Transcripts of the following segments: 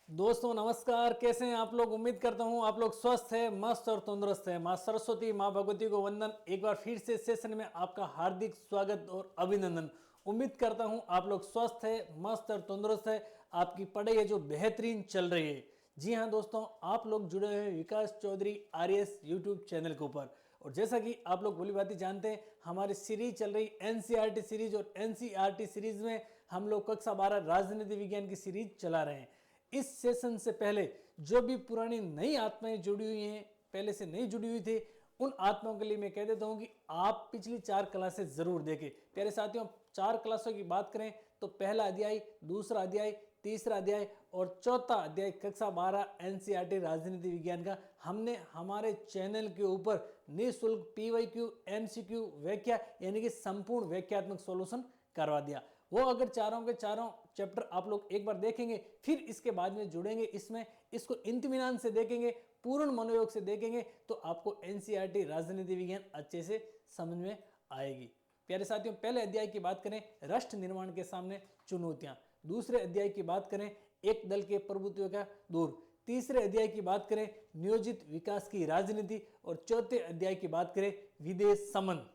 दोस्तों नमस्कार, कैसे हैं आप लोग। उम्मीद करता हूं आप लोग स्वस्थ हैं, मस्त और तंदुरुस्त हैं। मां सरस्वती, मां भगवती को वंदन। एक बार फिर से सेशन में आपका हार्दिक स्वागत और अभिनंदन। उम्मीद करता हूं आप लोग स्वस्थ हैं, मस्त और तंदुरुस्त है। आपकी पढ़ाई है जो बेहतरीन चल रही है। जी हाँ दोस्तों, आप लोग जुड़े हुए हैं विकास चौधरी आरएस यूट्यूब चैनल के ऊपर। और जैसा कि आप लोग भली भांति जानते हैं, हमारी सीरीज चल रही एनसीईआरटी सीरीज, और एनसीईआरटी सीरीज में हम लोग कक्षा 12 राजनीति विज्ञान की सीरीज चला रहे हैं। इस सेशन से पहले जो भी पुरानी नई आत्माएं जुड़ी हुई हैं, पहले से नहीं जुड़ी हुई थी, उन आत्माओं के लिए मैं कह देता हूं कि आप पिछली 4 क्लासेस जरूर देखें। प्यारे साथियों, 4 क्लासों की बात करें तो पहला अध्याय, दूसरा अध्याय, तीसरा अध्याय और चौथा अध्याय कक्षा 12 एनसीईआरटी राजनीति विज्ञान का हमने हमारे चैनल के ऊपर निःशुल्क पीवाईक्यू एमसीक्यू व्याख्या यानी कि संपूर्ण व्याख्यात्मक सॉल्यूशन करवा दिया। वो अगर चारों के चारों चैप्टर आप लोग एक बार देखेंगे, फिर इसके बाद में जुड़ेंगे इसमें, इसको इत्मीनान से देखेंगे, पूर्ण मनोयोग से देखेंगे, तो आपको एनसीईआरटी राजनीति विज्ञान अच्छे से समझ में आएगी। प्यारे साथियों, पहले अध्याय की बात करें राष्ट्र निर्माण के सामने चुनौतियां, दूसरे अध्याय की बात करें एक दल के प्रभुत्व का दूर, तीसरे अध्याय की बात करें नियोजित विकास की राजनीति, और चौथे अध्याय की बात करें विदेश संबंध।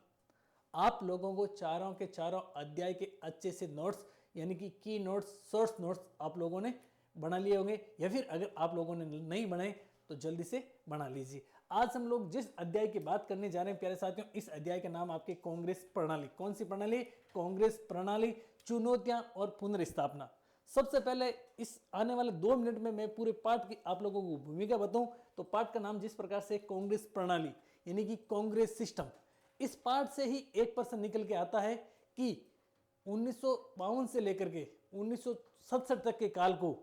आप लोगों को चारों के चारों अध्याय के अच्छे से नोट्स यानी कि की नोट्स, सोर्स नोट्स आप लोगों ने बना लिए होंगे, या फिर अगर आप लोगों ने नहीं बनाए तो जल्दी से बना लीजिए। आज हम लोग जिस अध्याय की बात करने जा रहे हैं प्यारे साथियों, इस अध्याय का नाम आपके कांग्रेस प्रणाली। कौन सी प्रणाली? कांग्रेस प्रणाली, चुनौतियां और पुनर्स्थापना। सबसे पहले इस आने वाले 2 मिनट में मैं पूरे पाठ की आप लोगों को भूमिका बताऊं तो पाठ का नाम जिस प्रकार से कांग्रेस प्रणाली यानी कि कांग्रेस सिस्टम, इस पाठ से ही एक प्रश्न निकल के आता है कि 1952 से लेकर के 1967 तक के काल को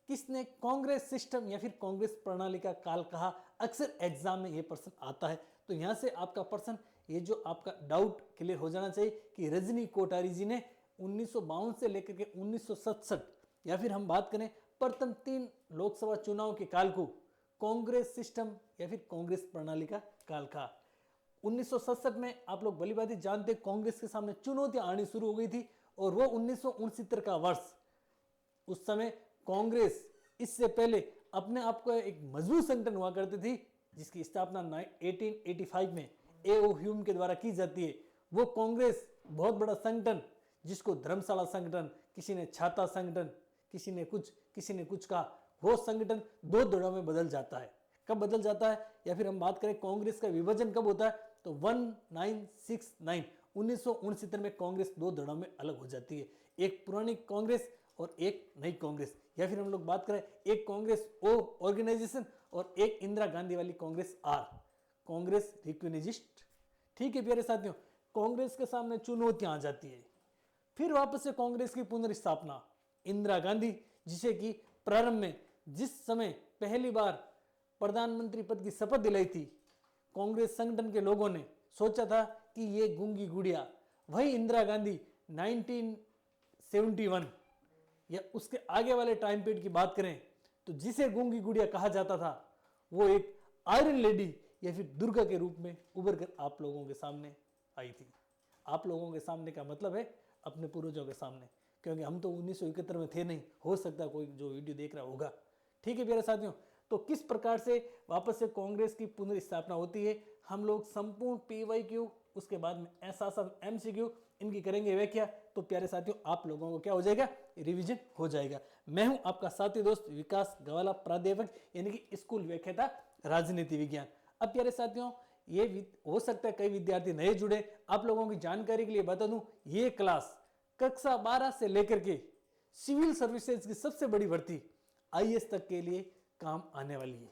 किसने कांग्रेस सिस्टम या फिर कांग्रेस प्रणाली का काल कहा। अक्सर एग्जाम में यह प्रश्न आता है, तो यहां से आपका प्रश्न, ये जो आपका डाउट क्लियर हो जाना चाहिए कि रजनी कोठारी जी ने 1952 से लेकर के 1967 या फिर हम बात करें प्रथम 3 लोकसभा चुनाव के काल को कांग्रेस सिस्टम या फिर कांग्रेस प्रणाली का काल कहा। 1967 में आप लोग भली भांति जानते कांग्रेस के सामने चुनौतियां आनी शुरू हो गई थी, और वो 1969 का वर्ष। उस समय कांग्रेस इससे पहले अपने आप को एक मजबूत संगठन हुआ करती थी, जिसकी स्थापना 1885 में एओ ह्यूम के द्वारा की जाती है। वो कांग्रेस बहुत बड़ा संगठन, जिसको धर्मशाला संगठन, किसी ने छाता संगठन, किसी ने कुछ कहा, वो संगठन 2 दौड़ों में बदल जाता है। कब बदल जाता है, या फिर हम बात करें कांग्रेस का विभाजन कब होता है, तो 1969 में कांग्रेस 2 दौड़ों में अलग हो जाती है, एक पुरानी कांग्रेस और एक नई कांग्रेस। या फिर हम लोग बात करें एक कांग्रेस ओ ऑर्गेनाइजेशन और एक इंदिरा गांधी वाली कांग्रेस आर, कांग्रेस रिक्विनिजिस्ट। ठीक है प्यारे साथियों, कांग्रेस के सामने चुनौतियां आ जाती है। फिर वापस से कांग्रेस की पुनर्स्थापना, इंदिरा गांधी, जिसे कि प्रारंभ में जिस समय पहली बार प्रधानमंत्री पद की शपथ दिलाई थी, कांग्रेस संगठन के लोगों ने सोचा था कि ये गूंगी गुड़िया, वही इंदिरा गांधी 1971 या उसके आगे वाले टाइम पीरियड की बात करें तो जिसे गूंगी गुड़िया कहा जाता था, वो एक आयरन लेडी या फिर दुर्गा के रूप में उभर कर आप लोगों के सामने आई थी। आप लोगों के सामने का मतलब है अपने पूर्वजों के सामने, क्योंकि हम तो 1971 में थे नहीं, हो सकता कोई जो वीडियो देख रहा होगा। ठीक है प्यारे साथियों, तो किस प्रकार से वापस से कांग्रेस की पुनर्स्थापना होती है, हम लोग संपूर्ण पीवाईक्यू, उसके बाद में एसआसन एमसीक्यू इनकी करेंगे व्याख्या। तो प्यारे साथियों, आप लोगों को क्या हो जाएगा, रिवीजन हो जाएगा। मैं हूं आपका साथी दोस्त विकास गवाला, प्राध्यापक यानी कि स्कूल व्याख्याता राजनीति विज्ञान। अब प्यारे साथियों, ये हो सकता है कई विद्यार्थी नए जुड़े, आप लोगों की जानकारी के लिए बता दूं, ये क्लास कक्षा 12 से लेकर के सिविल सर्विसेज की सबसे बड़ी भर्ती आईएएस तक के लिए काम आने वाली है।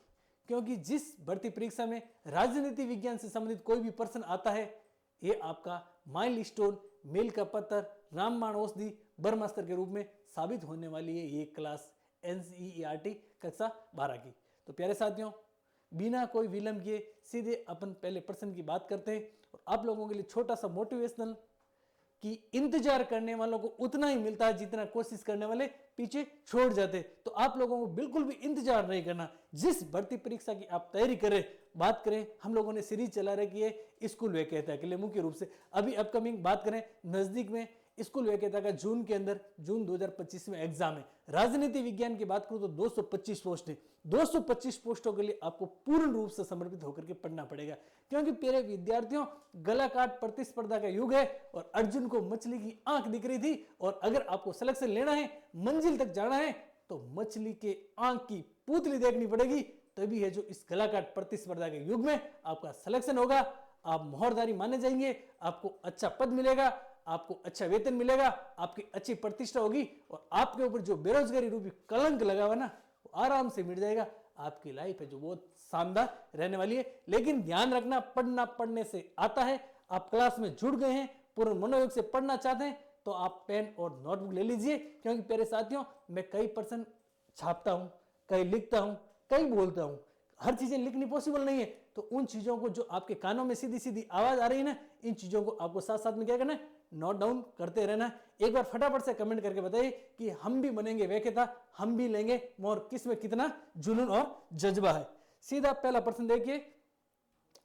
क्योंकि जिस भर्ती परीक्षा में राजनीति विज्ञान से संबंधित कोई भी प्रश्न आता है, ये आपका माइल स्टोन, मेल का पत्थर, रामबाण औषधि, ब्रह्मास्त्र के रूप में साबित होने वाली है ये क्लास एनसीईआरटी कक्षा 12 की। तो प्यारे साथियों, बिना कोई विलंब किए सीधे अपन पहले प्रश्न की बात करते हैं, और आप लोगों के लिए छोटा सा मोटिवेशनल कि इंतजार करने वालों को उतना ही मिलता है जितना कोशिश करने वाले पीछे छोड़ जाते। तो आप लोगों को बिल्कुल भी इंतजार नहीं करना। जिस भर्ती परीक्षा की आप तैयारी करें, बात करें, हम लोगों ने सीरीज चला रखी है स्कूल व्याख्याता के लिए मुख्य रूप से। अभी अपकमिंग बात करें नजदीक में स्कूल वैकेता का जून 2025 में एग्जाम है। राजनीति विज्ञान की बात करूं तो 225 पोस्ट है। 225 पोस्टों के लिए आपको पूर्ण रूप से समर्पित होकर के पढ़ना पड़ेगा, क्योंकि प्यारे विद्यार्थियों, गला काट प्रतिस्पर्धा का युग है और अर्जुन को मछली की आंख दिख रही थी। और अगर आपको सिलेक्शन लेना है, मंजिल तक जाना है, तो मछली के आंख की पुतली देखनी पड़ेगी, तभी है जो इस गला काट प्रतिस्पर्धा के युग में आपका सिलेक्शन होगा। आप मोहरदारी माने जाएंगे, आपको अच्छा पद मिलेगा, आपको अच्छा वेतन मिलेगा, आपकी अच्छी प्रतिष्ठा होगी और आपके ऊपर जो बेरोजगारी रूपी कलंक लगा हुआ ना, वो आराम से मिट जाएगा। आपकी लाइफ है जो बहुत शानदार रहने वाली है। लेकिन ध्यान रखना, पढ़ना पढ़ने से आता है। आप क्लास में जुड़ गए हैं, पूर्ण मनोयोग से पढ़ना चाहते हैं, तो आप पेन और नोटबुक ले लीजिए, क्योंकि प्यारे साथियों, मैं कई पर्सन छापता हूं, कई लिखता हूं, कई बोलता हूं। हर चीजें लिखनी पॉसिबल नहीं है, तो उन चीजों को जो आपके कानों में सीधी सीधी आवाज आ रही है ना, इन चीजों को आपको साथ साथ में क्या करना है, नोट डाउन करते रहना। एक बार फटाफट से कमेंट करके बताइए कि हम भी बनेंगे वैकेता, हम भी लेंगे मोर, किस में कितना जुनून और जज्बा है। सीधा पहला प्रश्न देखिए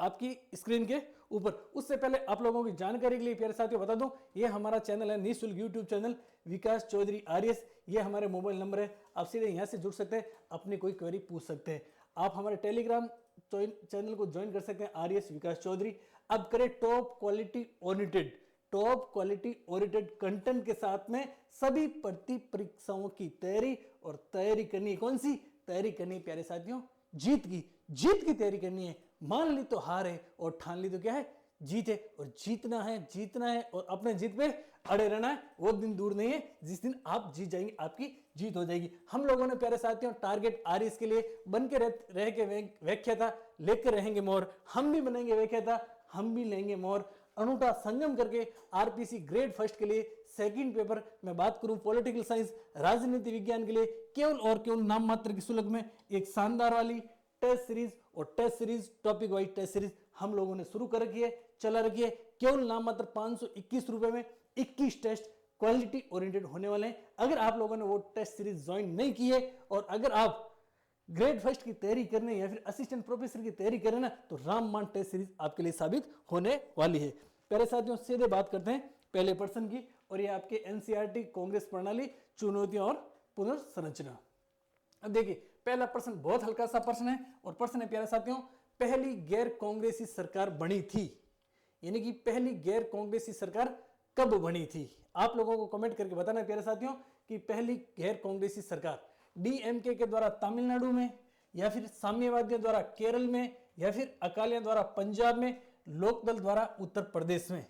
आपकी स्क्रीन के ऊपर। उससे पहले आप लोगों की जानकारी के लिए प्यारे साथियों बता दूं, ये हमारा चैनल है निःशुल्क यूट्यूब चैनल विकास चौधरी आरएस। ये हमारे मोबाइल नंबर है, आप सीधे यहाँ से जुड़ सकते हैं, अपनी कोई क्वेरी पूछ सकते हैं। आप हमारे टेलीग्राम चैनल को ज्वाइन कर सकते हैं, आरएस विकास चौधरी। अब करें टॉप क्वालिटी ओरिएंटेड कंटेंट के साथ में सभी प्रति परीक्षाओं की तैयारी। और तैयारी करनी है कौन सी? तैयारी करनी प्यारे साथियों जीत की तैयारी करनी है। मान ली तो हार है और ठान ली तो क्या है? जीत है। और जीतना है और अपने जीत पे अड़े रहना है। वो दिन दूर नहीं है जिस दिन आप जीत जाएंगे, आपकी जीत हो जाएगी। हम लोगों ने प्यारे साथियों टारगेट आरएस के लिए बन के रह के व्याख्याता लेकर रहेंगे मोर। हम भी बनेंगे व्याख्याता, हम भी लेंगे मोर। अनूठा संगम करके आरपीसी ग्रेड फर्स्ट के लिए सेकंड पेपर में बात करूं, पॉलिटिकल साइंस रजनीति विज्ञान के लिए केवल और केवल नाम मात्र की शुल्क में एक शानदार वाली टेस्ट सीरीज और test series topic wise test series हम लोगों ने शुरू कर रखी है, चला रखी है। केवल नाम मात्र 521 रुपए में 21 टेस्ट क्वालिटी ओरिएंटेड होने वाले हैं। अगर आप लोगों ने वो टेस्ट सीरीज ज्वाइन नहीं की है और अगर आप ग्रेड फर्स्ट की तैयारी करने या फिर असिस्टेंट प्रोफेसर की तैयारी करें ना, तो रामबाण टेस्ट सीरीज आपके लिए साबित होने वाली है। प्यारे साथियों सीधे बात करते हैं पहले प्रश्न की, और ये आपके एनसीईआरटी कांग्रेस प्रणाली चुनौतियां और पुनर्संरचना। अब देखिए पहला प्रश्न बहुत हल्का सा प्रश्न है और प्रश्न है प्यारे साथियों, पहली गैर कांग्रेसी सरकार बनी थी, यानी कि पहली गैर कांग्रेसी सरकार कब बनी थी? आप लोगों को कमेंट करके बताना प्यारे साथियों कि पहली गैर कांग्रेसी सरकार डीएमके के द्वारा तमिलनाडु में, या फिर साम्यवादियों द्वारा केरल में, या फिर अकालियों द्वारा पंजाब में, लोकदल द्वारा उत्तर प्रदेश में।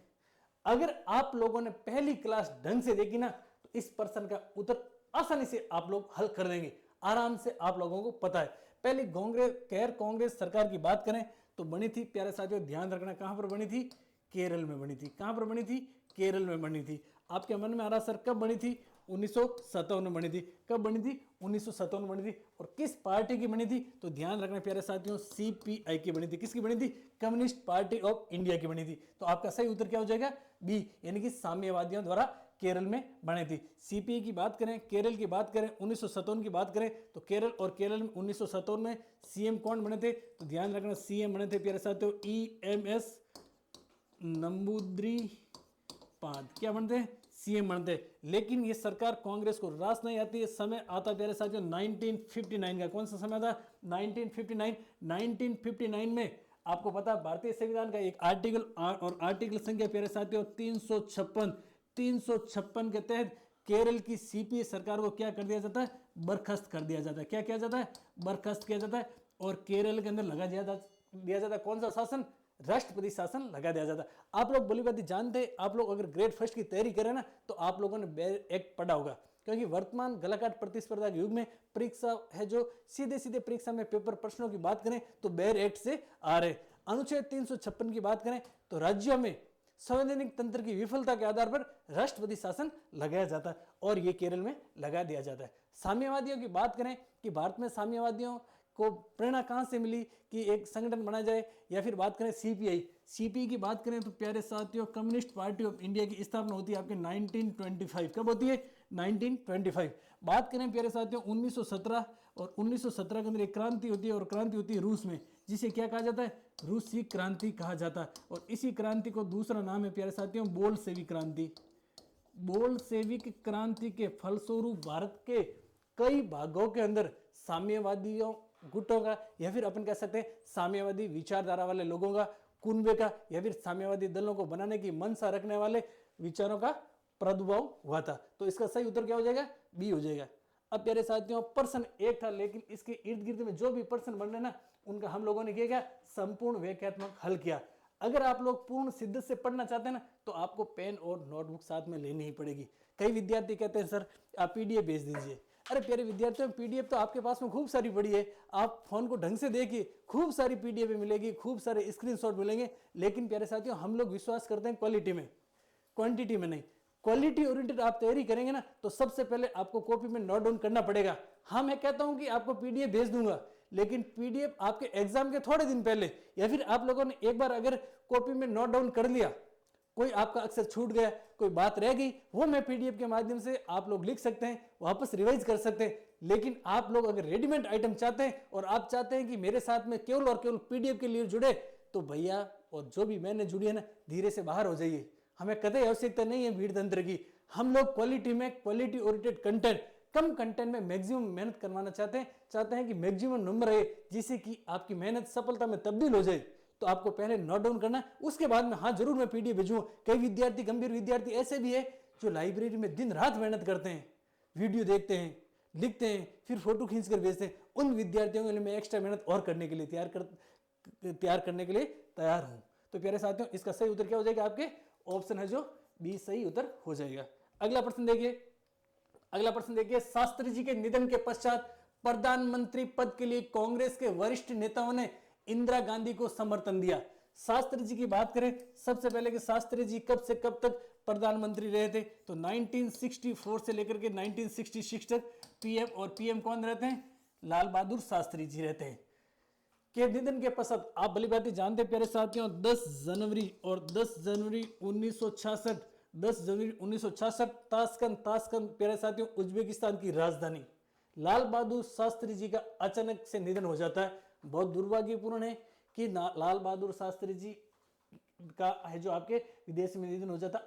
अगर आप लोगों ने पहली क्लास ढंग से देखी ना, तो इस प्रश्न का उत्तर आसानी से आप लोग हल कर देंगे, आराम से आप लोगों को पता है। पहली गैर कांग्रेस सरकार की बात करें तो बनी थी प्यारे साथियों, ध्यान रखना कहां पर बनी थी? केरल में बनी थी। कहां पर बनी थी? केरल में बनी थी। आपके मन में आ रहा सर कब बनी थी? 1957 में बनी थी। कब बनी थी? 1957 में बनी थी। और किस पार्टी की बनी थी? तो ध्यान रखना प्यारे साथियों, सीपीआई की बनी थी। किसकी बनी थी? कम्युनिस्ट पार्टी ऑफ इंडिया की बनी थी। तो आपका सही उत्तर क्या हो जाएगा? बी, यानी कि साम्यवादियों द्वारा केरल में बनी थी। सीपीआई की बात करें, केरल की बात करें, 1957 की बात करें तो केरल में 1957 में सीएम कौन बने थे? तो ध्यान रखना सीएम बने थे प्यारे साथियों ईएमएस नंबूद्री पाद। क्या बनते हैं? सीएम बनते। लेकिन ये सरकार कांग्रेस को रास नहीं आती है। समय आता प्यारे साथियों 1959 का। कौन सा समय था? 1959 में आपको पता भारतीय संविधान का एक आर्टिकल और आर्टिकल संख्या प्यारे साथियों 356 के तहत केरल की सीपीआई सरकार को क्या कर दिया जाता है? बर्खास्त कर दिया जाता है। क्या किया जाता है? बर्खास्त किया जाता है। और केरल के अंदर लगा दिया जाता है कौन सा शासन? राष्ट्रपति शासन लगा दिया जाता है। आप लोग भली बात जानते हैं, आप लोग अगर ग्रेड फर्स्ट की तैयारी करें ना, तो आप लोगों ने बेयर एक्ट पढ़ा होगा, क्योंकि वर्तमान गलाकाट प्रतिस्पर्धा के युग में परीक्षा है जो सीधे परीक्षा में पेपर प्रश्नों की बात करें तो बेयर एक्ट से आ रहे। अनुच्छेद 356 की बात करें तो राज्यों में संवैधानिक तंत्र की विफलता के आधार पर राष्ट्रपति शासन लगाया जाता है, और ये केरल में लगा दिया जाता है। साम्यवादियों की बात करें कि भारत में साम्यवादियों को प्रेरणा कहां से मिली कि एक संगठन बनाया जाए, या फिर बात करें सीपीआई की बात करें तो प्यारे साथियों कम्युनिस्ट पार्टी ऑफ इंडिया की स्थापना होती है आपके 1925। कब होती है? 1925। बात करें प्यारे साथियों 1917, और 1917 के अंदर एक क्रांति होती है, और क्रांति होती है रूस में, जिसे क्या कहा जाता है? रूसी क्रांति कहा जाता है। और इसी क्रांति को दूसरा नाम है प्यारे साथियों बोल्शेविक क्रांति। बोल्शेविक क्रांति के फलस्वरूप भारत के कई भागों के अंदर साम्यवादियों गुटों का, या फिर अपन कह सकते हैं साम्यवादी विचारधारा वाले लोगों का, कुनबे का, या फिर साम्यवादी दलों को बनाने की मनसा रखने वाले विचारों का प्रादुर्भाव हुआ था। तो इसका सही उत्तर क्या हो जाएगा? बी हो जाएगा। अब प्यारे साथियों, प्रश्न एक था, लेकिन इसके इर्द गिर्द में जो भी प्रश्न बन रहे ना, उनका हम लोगों ने क्या संपूर्ण व्याख्यात्मक हल किया। अगर आप लोग पूर्ण शिद्दत से पढ़ना चाहते हैं ना, तो आपको पेन और नोटबुक साथ में लेनी ही पड़ेगी। कई विद्यार्थी कहते हैं सर आप पीडीएफ भेज दीजिए। अरे प्यारे विद्यार्थियों, पीडीएफ तो आपके पास में खूब सारी पड़ी है, आप फोन को ढंग से देखिए, खूब सारी पीडीएफ मिलेगी, खूब सारे स्क्रीनशॉट मिलेंगे। लेकिन प्यारे साथियों, हम लोग विश्वास करते हैं क्वालिटी में, क्वांटिटी में नहीं। क्वालिटी ओरिएंटेड आप तैयारी करेंगे ना, तो सबसे पहले आपको कॉपी में नोट डाउन करना पड़ेगा। हाँ, मैं कहता हूं कि आपको पीडीएफ भेज दूंगा, लेकिन पीडीएफ आपके एग्जाम के थोड़े दिन पहले, या फिर आप लोगों ने एक बार अगर कॉपी में नोट डाउन कर लिया, कोई आपका अक्षर छूट गया, कोई बात रह गई, वो मैं पीडीएफ के माध्यम से आप लोग लिख सकते हैं, वापस रिवाइज कर सकते हैं। लेकिन आप लोग अगर रेडीमेड आइटम चाहते हैं और आप चाहते हैं कि मेरे साथ में केवल और केवल पीडीएफ के लिए जुड़े, तो भैया और जो भी मैंने जुड़ी है ना, धीरे से बाहर हो जाइए। हमें कतई आवश्यकता नहीं है भीड़ तंत्र की। हम लोग क्वालिटी में, क्वालिटी ओरिएंटेड कंटेंट, कम कंटेंट में मैक्सिमम मेहनत करवाना चाहते हैं कि मैक्सिमम नंबर रहे, जिससे कि आपकी मेहनत सफलता में तब्दील हो जाए। तो आपको पहले नोट डाउन करना, उसके बाद में हाँ जरूर मैं पीडीएफ भेजूंगा। कई विद्यार्थी, गंभीर विद्यार्थी ऐसे भी है जो लाइब्रेरी में दिन रात मेहनत करते हैं, वीडियो देखते हैं, लिखते हैं, फिर फोटो खींच कर भेजते हैं। उन विद्यार्थियों के लिए मैं एक्स्ट्रा मेहनत और करने के लिए तैयार हूं। तो प्यारे साथियों, इसका सही उत्तर क्या हो जाएगा? आपके ऑप्शन है जो बी सही उत्तर हो जाएगा। अगला प्रश्न देखिए, शास्त्री जी के निधन के पश्चात प्रधानमंत्री पद के लिए कांग्रेस के वरिष्ठ नेताओं ने इंदिरा गांधी को समर्थन दिया। शास्त्री जी की बात करें सबसे पहले कि शास्त्री जी कब से कब तक प्रधानमंत्री रहे थे, तो 1964 से लेकर के 1966 तक पीएम, और पीएम कौन रहते हैं? लाल बहादुर शास्त्री जी रहते हैं। के निधन के पश्चात आप भली भांति जानते हैं प्यारे साथियों, 10 जनवरी 1966 ताशकंद प्यारे साथियों उज्बेकिस्तान की राजधानी, लाल बहादुर शास्त्री जी का अचानक से निधन हो जाता है। बहुत दुर्भाग्यपूर्ण है कि लाल बहादुर शास्त्री जी का है जो आपके विदेश में निधन हो जाता है,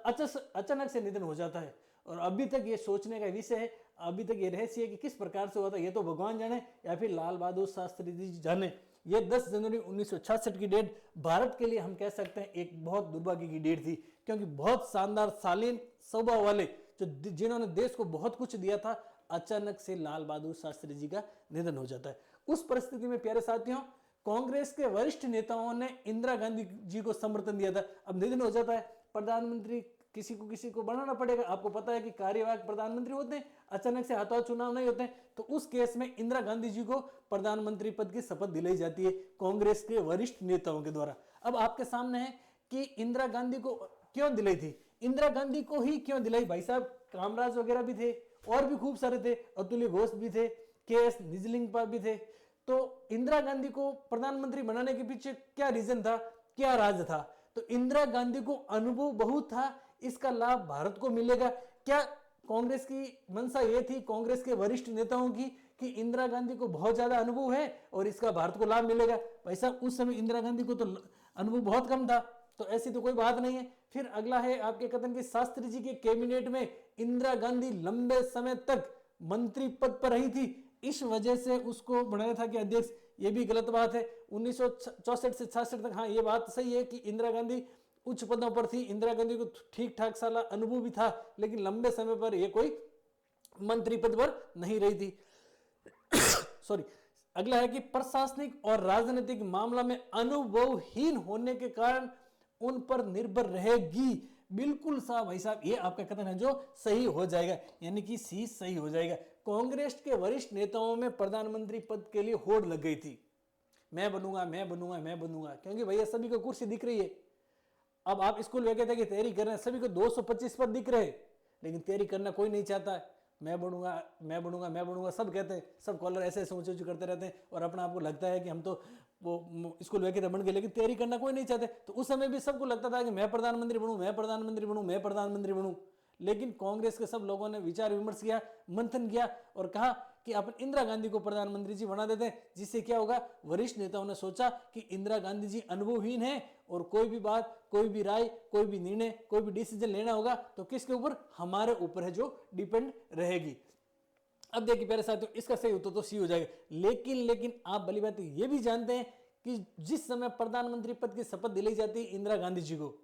अचानक से निधन हो जाता है। और अभी तक ये सोचने का विषय है, अभी तक ये रहस्य है कि किस प्रकार से हुआ था, ये तो भगवान जाने या फिर लाल बहादुर शास्त्री जी जाने। ये 10 जनवरी 1966 की डेट भारत के लिए हम कह सकते हैं एक बहुत दुर्भाग्य की डेट थी, क्योंकि बहुत शानदार शालीन स्वभाव वाले जिन्होंने देश को बहुत कुछ दिया था, अचानक से लाल बहादुर शास्त्री जी का निधन हो जाता है। उस परिस्थिति में प्यारे साथियों, कांग्रेस के वरिष्ठ नेताओं ने इंदिरा गांधी जी को समर्थन दिया था। अब निधन हो जाता है, प्रधानमंत्री किसी को बनाना पड़ेगा। आपको पता है कि कार्यवाहक प्रधानमंत्री होते हैं, अचानक से हाथों हाथ चुनाव नहीं होते हैं। तो उस केस में इंदिरा गांधी जी को प्रधानमंत्री पद की शपथ दिलाई जाती है कांग्रेस के वरिष्ठ नेताओं के द्वारा। अब आपके सामने है कि इंदिरा गांधी को क्यों दिलाई थी, इंदिरा गांधी को ही क्यों दिलाई? भाई साहब, कामराज वगैरह भी थे और भी खूब सारे थे, अतुल्य घोष भी थे, के.एस. निजलिंगपा भी थे। तो इंदिरा गांधी को प्रधानमंत्री बनाने के पीछे क्या रीजन था, क्या राज था? तो इंदिरा गांधी को अनुभव बहुत था, इसका लाभ भारत को मिलेगा। क्या कांग्रेस की मंशा ये थी, कांग्रेस के वरिष्ठ नेताओं की, कि इंदिरा गांधी को बहुत ज्यादा अनुभव है और इसका भारत को लाभ मिलेगा? भाई साहब, उस समय इंदिरा गांधी को तो अनुभव बहुत कम था, तो ऐसी तो कोई बात नहीं है। फिर अगला है आपके कथन कि शास्त्री जी के कैबिनेट में इंदिरा गांधी लंबे समय तक मंत्री पद पर रही थी, इस वजह से उसको बनाया था कि अध्यक्ष। ये भी गलत बात है। 1964 से 66 तक, हाँ ये बात सही है कि इंदिरा गांधी उच्च पदों पर थी, इंदिरा गांधी को ठीक ठाक साला अनुभव भी था, लेकिन लंबे समय पर ये कोई मंत्री पद पर नहीं रही थी। सॉरी। अगला है कि प्रशासनिक और राजनीतिक मामला में अनुभवहीन होने के कारण उन पर निर्भर रहेगी। बिल्कुल साहब भाई साहब, ये आपका कथन है जो सही हो जाएगा, यानी कि सी सही हो जाएगा। कांग्रेस के वरिष्ठ नेताओं में प्रधानमंत्री पद के लिए होड़ लग गई थी, मैं बनूंगा मैं बनूंगा मैं बनूंगा, क्योंकि भैया सभी को कुर्सी दिख रही है। अब आप स्कूल वगैरह की तैयारी कर रहे हैं, सभी को 225 पद दिख रहे हैं, लेकिन तैयारी करना कोई नहीं चाहता है। मैं बनूंगा मैं बनूंगा मैं बनूंगा सब कहते हैं, सब कॉलर ऐसे ऐसे ऊंचे ऊंचे करते रहते हैं, और अपना आपको लगता है कि हम तो वो स्कूल वगैरह बन गए, लेकिन तैयारी करना कोई नहीं चाहते। तो उस समय भी सबको लगता था कि मैं प्रधानमंत्री बनूं मैं प्रधानमंत्री बनूं मैं प्रधानमंत्री बनूं। लेकिन कांग्रेस के सब लोगों ने विचार विमर्श किया, मंथन किया और कहा कि अपन इंदिरा गांधी को प्रधानमंत्री जी बना देते हैं, जिससे क्या होगा, वरिष्ठ नेताओं ने सोचा कि इंदिरा गांधी जी अनुभवहीन है और कोई भी बात, कोई भी राय, कोई भी निर्णय, कोई भी डिसीजन लेना होगा तो किसके ऊपर, हमारे ऊपर है, जो डिपेंड रहेगी। अब देखिए प्यारे साथियों, इसका सही उत्तर तो सी हो जाएगा। लेकिन आप भली बात ये भी जानते हैं कि जिस समय प्रधानमंत्री पद की शपथ दिलाई जाती है इंदिरा गांधी जी को,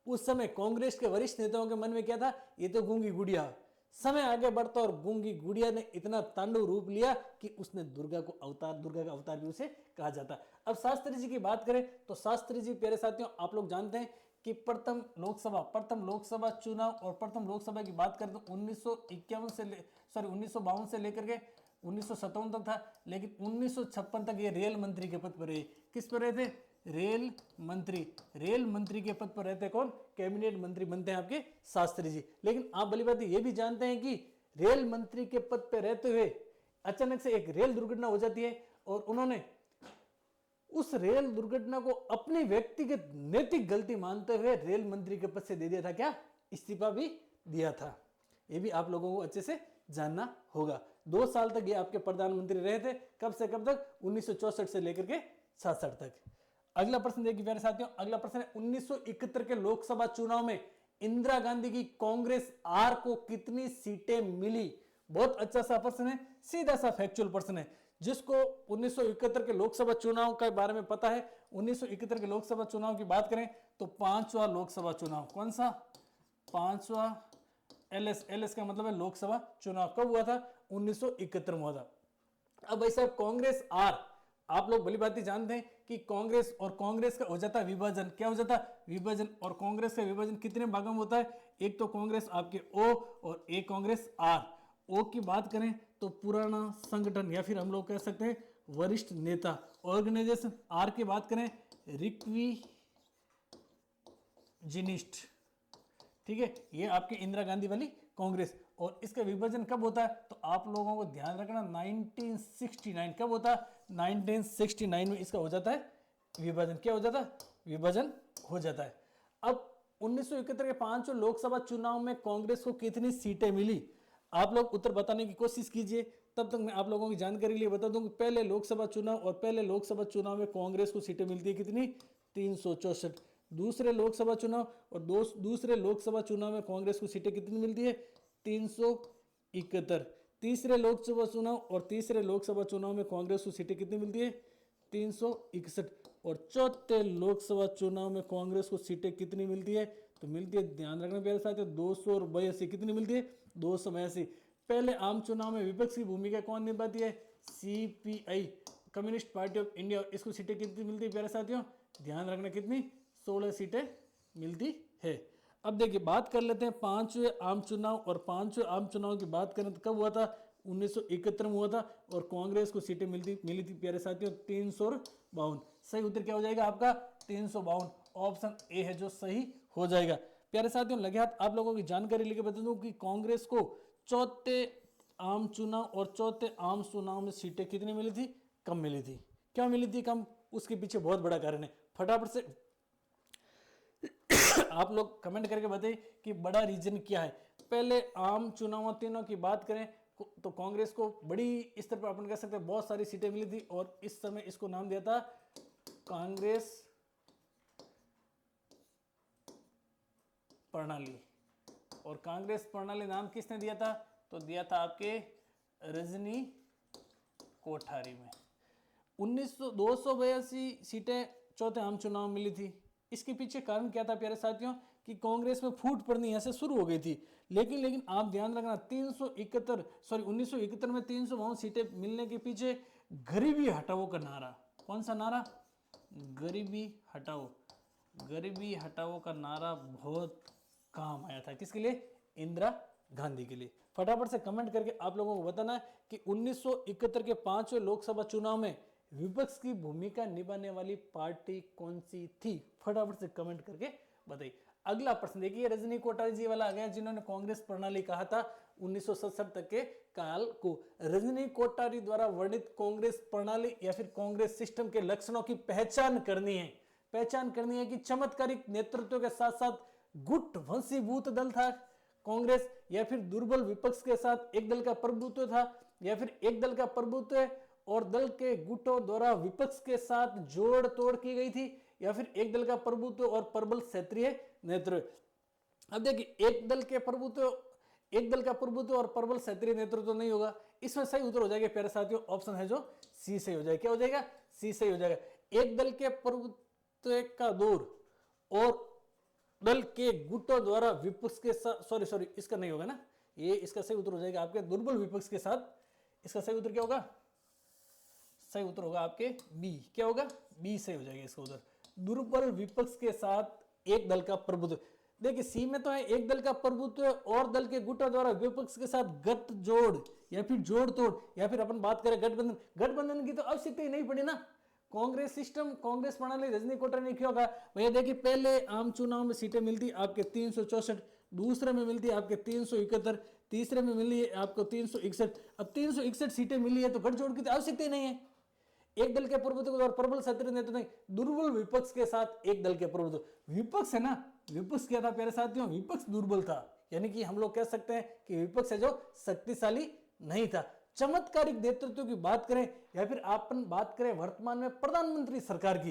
उस समय कांग्रेस के वरिष्ठ नेताओं के मन में क्या था, ये तो गूंगी गुड़िया। समय आगे बढ़ता और गूंगी गुड़िया ने इतना तांडव रूप लिया कि उसने दुर्गा का अवतार भी उसे कहा जाता। अब शास्त्री जी की बात करें तो शास्त्री जी प्यारे साथियों, आप लोग जानते हैं कि प्रथम लोकसभा चुनाव और प्रथम लोकसभा की बात करें तो 1952 से लेकर के 1957 तक था, लेकिन 1956 तक ये रेल मंत्री के पद पर रहे। किस पर रहे थे, रेल मंत्री के पद पर रहते कौन, कैबिनेट मंत्री बनते हैं आपके शास्त्री जी। लेकिन आप भली बात ये भी जानते हैं कि रेल मंत्री के पद पर रहते हुए अचानक से एक रेल दुर्घटना हो जाती है और उन्होंने उस रेल दुर्घटना को अपनी व्यक्तिगत नैतिक गलती मानते हुए रेल मंत्री के पद से दे दिया था, क्या, इस्तीफा भी दिया था। ये भी आप लोगों को अच्छे से जानना होगा। 2 साल तक ये आपके प्रधानमंत्री रहे थे, कब से कब तक, 1964 से लेकर के 66 तक। अगला प्रश्न देखिए प्यारे साथियों, अगला प्रश्न है 1971 के लोकसभा चुनाव में इंदिरा गांधी की कांग्रेस आर को कितनी सीटें मिली। बहुत अच्छा सा प्रश्न है, सीधा सा फैक्चुअल प्रश्न है। जिसको 1971 के लोकसभा चुनाव के बारे में पता है, 1971 के लोकसभा चुनाव की बात करें तो 5वां लोकसभा चुनाव, कौन सा, 5वां एलएस का मतलब है लोकसभा चुनाव, कब हुआ था, 1971 में हुआ था। अब भाई साहब कांग्रेस आर, आप लोग भली बात जानते हैं कि कांग्रेस और कांग्रेस का हो जाता है विभाजन, क्या हो जाता है, विभाजन। और कांग्रेस का विभाजन कितने भागों में होता है, एक तो कांग्रेस आपके ओ और एक कांग्रेस आर। ओ की बात करें तो पुराना संगठन या फिर हम लोग कह सकते हैं वरिष्ठ नेता, ऑर्गेनाइजेशन। आर की बात करें रिक्विजिनिस्ट, ठीक है, ये आपकी इंदिरा गांधी वाली कांग्रेस। और इसका विभाजन कब होता है तो आप लोगों को ध्यान रखना 1969, कब होता है, 1969 में इसका हो जाता है विभाजन। क्या हो जाता है, विभाजन हो जाता है। अब 1971 के 5 लोकसभा चुनाव में कांग्रेस को कितनी सीटें मिली, आप लोग उत्तर बताने की कोशिश कीजिए। तब तक मैं आप लोगों की जानकारी के लिए बता दूं कि पहले लोकसभा चुनाव में कांग्रेस को सीटें मिलती है कितनी, 364। दूसरे लोकसभा चुनाव और दूसरे लोकसभा चुनाव में कांग्रेस को सीटें कितनी मिलती है, 371। तीसरे लोकसभा चुनाव और तीसरे लोकसभा चुनाव में कांग्रेस को सीटें कितनी मिलती है, 361। और चौथे लोकसभा चुनाव में कांग्रेस को सीटें कितनी मिलती है, तो मिलती है, ध्यान रखना प्यारे साथियों, 282। कितनी मिलती है, 282। पहले आम चुनाव में विपक्ष की भूमिका कौन निभाती है, CPI, communist party of India. इसको सीटें कितनी मिलती है प्यारे साथियों, ध्यान रखना कितनी, 16 सीटें मिलती है। अब देखिए बात कर लेते हैं 5वें आम चुनाव, और 5वें आम चुनाव की बात करें तो कब हुआ था, 1971 में हुआ था। और कांग्रेस को सीटें मिली थी प्यारे साथियों 352। सही उत्तर क्या हो जाएगा आपका, 352। ऑप्शन ए है जो सही हो जाएगा। प्यारे साथियों लगे हाथ आप लोगों की जानकारी लेके बता दूं कि कांग्रेस को चौथे आम चुनाव और चौथे आम चुनाव में सीटें कितनी मिली थी, कम मिली थी। क्यों मिली थी कम, उसके पीछे बहुत बड़ा कारण है। फटाफट से आप लोग कमेंट करके बताइए कि बड़ा रीजन क्या है। पहले आम चुनाव तीनों की बात करें तो कांग्रेस को बड़ी स्तर पर अपन कह सकते हैं बहुत सारी सीटें मिली थी, और इस समय इसको नाम दिया था कांग्रेस प्रणाली। और कांग्रेस प्रणाली नाम किसने दिया था, तो दिया था आपके रजनी कोठारी में। 282 सीटें चौथे आम चुनाव मिली थी। इसके पीछे कारण क्या था प्यारे साथियों कि कांग्रेस में फूट पड़नी यहाँ से शुरू हो गई थी। लेकिन आप ध्यान रखना 1971 में 352 सीटें मिलने के पीछे गरीबी हटाओ का नारा, कौन सा नारा, गरीबी हटाओ का नारा बहुत काम आया था। किसके लिए, इंदिरा गांधी के लिए। फटाफट से कमेंट करके आप लोगों को बताना है कि 1971 के 5वें लोकसभा चुनाव में विपक्ष की भूमिका निभाने वाली पार्टी कौन सी थी। फटाफट से कमेंट करके बताइए। अगला प्रश्न देखिए, रजनी कोठारी जी वाला आ गया, जिन्होंने कांग्रेस प्रणाली कहा था 1967 तक के काल को। रजनी कोठारी द्वारा वर्णित कांग्रेस प्रणाली या फिर कांग्रेस सिस्टम के लक्षणों की पहचान करनी है कि चमत्कारिक नेतृत्व के साथ साथ गुट वंशीभूत दल था कांग्रेस, या फिर दुर्बल विपक्ष के साथ एक दल का प्रभुत्व था, या फिर एक दल का प्रभुत्व और दल के गुटों द्वारा विपक्ष के साथ जोड़ तोड़ की गई थी, या फिर एक दल का प्रभुत्व और प्रबल क्षेत्रीय नेतृत्व। अब देखिए एक दल का प्रभुत्व और प्रबल क्षेत्रीय नेतृत्व तो नहीं होगा, इसमें सही उत्तर हो जाएगा प्यारे साथियों ऑप्शन है जो सी सही हो जाएगा। क्या हो जाएगा? सी सही हो जाएगा। एक दल के प्रभुत्व का दौर और दल के गुटों द्वारा विपक्ष के साथ, सॉरी इसका नहीं होगा ना, ये इसका सही उत्तर हो जाएगा आपके दुर्बल विपक्ष के साथ। इसका सही उत्तर क्या होगा? सही उत्तर होगा आपके बी। क्या होगा? बी सही हो जाएगा इसका उत्तर, दुर्बल विपक्ष के साथ एक दल का प्रभुत्व। देखिए सी में तो है एक दल का प्रभुत्व और दल के गुटों द्वारा विपक्ष के साथ गठजोड़ या फिर जोड़ तोड़, या फिर अपन बात करें गठबंधन, गठबंधन की तो आवश्यकता ही नहीं पड़ी ना। कांग्रेस सिस्टम, कांग्रेस प्रणाली रजनी कोटा ने क्यों कहा भैया देखिए पहले आम चुनाव में सीटें मिलती आपके 364, दूसरे में मिलती है आपके 371, तीसरे में मिली है आपको 361। अब 361 सीटें मिली है तो गठजोड़ की तो आवश्यकता ही नहीं है। एक दल के प्रभुत्व और प्रबल क्षेत्रीय नेतृत्व नहीं, दुर्बल विपक्ष के साथ एक दल के प्रभुत्व। विपक्ष है ना, विपक्ष क्या था प्यारे साथियों? विपक्ष दुर्बल था, यानी कि हम लोग कह सकते हैं कि विपक्ष है जो शक्तिशाली नहीं था। चमत्कारिक नेतृत्व की बात करें या फिर अपन बात करें वर्तमान में प्रधानमंत्री सरकार की,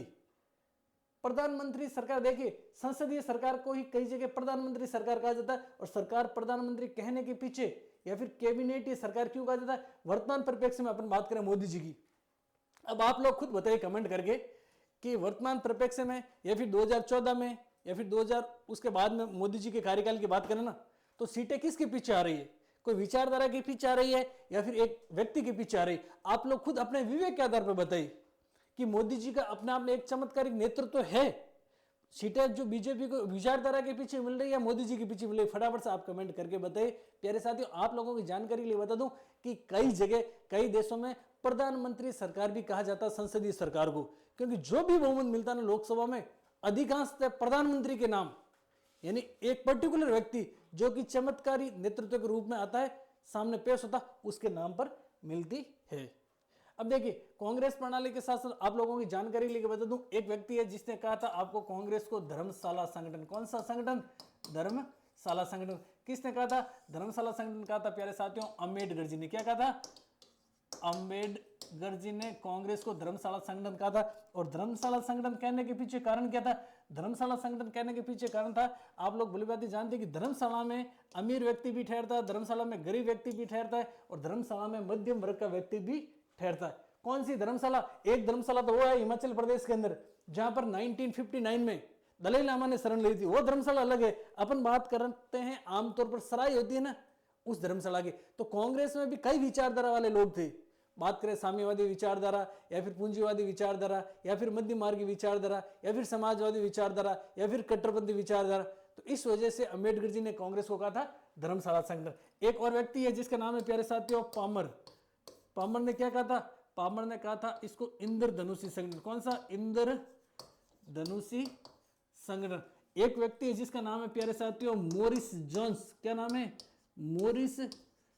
प्रधानमंत्री सरकार, देखिए संसदीय सरकार को ही कई जगह प्रधानमंत्री सरकार कहा जाता है, और सरकार प्रधानमंत्री कहने के पीछे या फिर कैबिनेट ये सरकार क्यों कहा जाता है? वर्तमान परिप्रेक्ष्य में अपन बात करें मोदी जी की। अब आप लोग खुद बताइए कमेंट करके कि वर्तमान परिप्रेक्ष्य में या फिर 2014 में या फिर 2000 उसके बाद में मोदी जी के कार्यकाल की बात करें ना, तो सीटें किसके पीछे आ रही है? कोई विचारधारा के पीछे आ रही है या फिर एक व्यक्ति के पीछे आ रही है? आप लोग खुद अपने विवेक के आधार पर बताइए कि मोदी जी का अपने आप में एक चमत्कारिक नेतृत्व है। सीटें जो बीजेपी को विचारधारा के पीछे मिल रही है या मोदी जी के पीछे मिल रही है? फटाफट से आप कमेंट करके बताइए। प्यारे साथियों आप लोगों की जानकारी के लिए बता दूं कि कई जगह कई देशों में प्रधानमंत्री सरकार भी कहा जाता है संसदीय सरकार को, क्योंकि जो भी बहुमत मिलता है ना लोकसभा में अधिकांशतः प्रधानमंत्री के नाम, यानी एक पर्टिकुलर व्यक्ति जो कि चमत्कारी नेतृत्व के रूप में आता है सामने पेश होता, उसके नाम पर मिलती है। अब देखिए कांग्रेस प्रणाली के साथ साथ आप लोगों की जानकारी लेके बता दूं, एक व्यक्ति है जिसने कहा था आपको कांग्रेस को धर्मशाला संगठन। कौन सा संगठन? धर्मशाला संगठन। किसने कहा था? धर्मशाला संगठन कहा था प्यारे साथियों अम्बेडकर जी ने। क्या कहा था? अम्बेडकर जी ने कांग्रेस को धर्मशाला संगठन कहा था। और धर्मशाला संगठन कहने के पीछे कारण क्या था? धर्मशाला संगठन कहने के पीछे कारण था, आप लोग भली भांति जानते हैं कि धर्मशाला में अमीर व्यक्ति भी ठहरता है, धर्मशाला में गरीब व्यक्ति भी ठहरता है, और धर्मशाला में मध्यम वर्ग का व्यक्ति भी ठहरता है। कौन सी धर्मशाला? एक धर्मशाला तो वो है हिमाचल प्रदेश के अंदर जहां पर 1959 में दलाई लामा ने शरण ली थी, वो धर्मशाला अलग है। अपन बात करते हैं आमतौर पर सराय होती है ना, उस धर्मशाला की। तो कांग्रेस में भी कई विचारधारा वाले लोग थे, बात करें साम्यवादी विचारधारा या फिर पूंजीवादी विचारधारा या फिर मध्य मार्गी विचारधारा या फिर समाजवादी विचारधारा या फिर कट्टरपंथी विचारधारा। तो इस वजह से अंबेडकर जी ने कांग्रेस को कहा था धर्मशाला संगठन। एक और व्यक्ति है जिसका नाम है प्यारे साथियों पामर। पामर ने क्या कहा था? पामर ने कहा था इसको इंद्रधनुषी संगठन। कौन सा? इंद्रधनुषी संगठन। एक व्यक्ति है जिसका नाम है प्यारे साथियों मोरिस जोन्स। क्या नाम है? Morris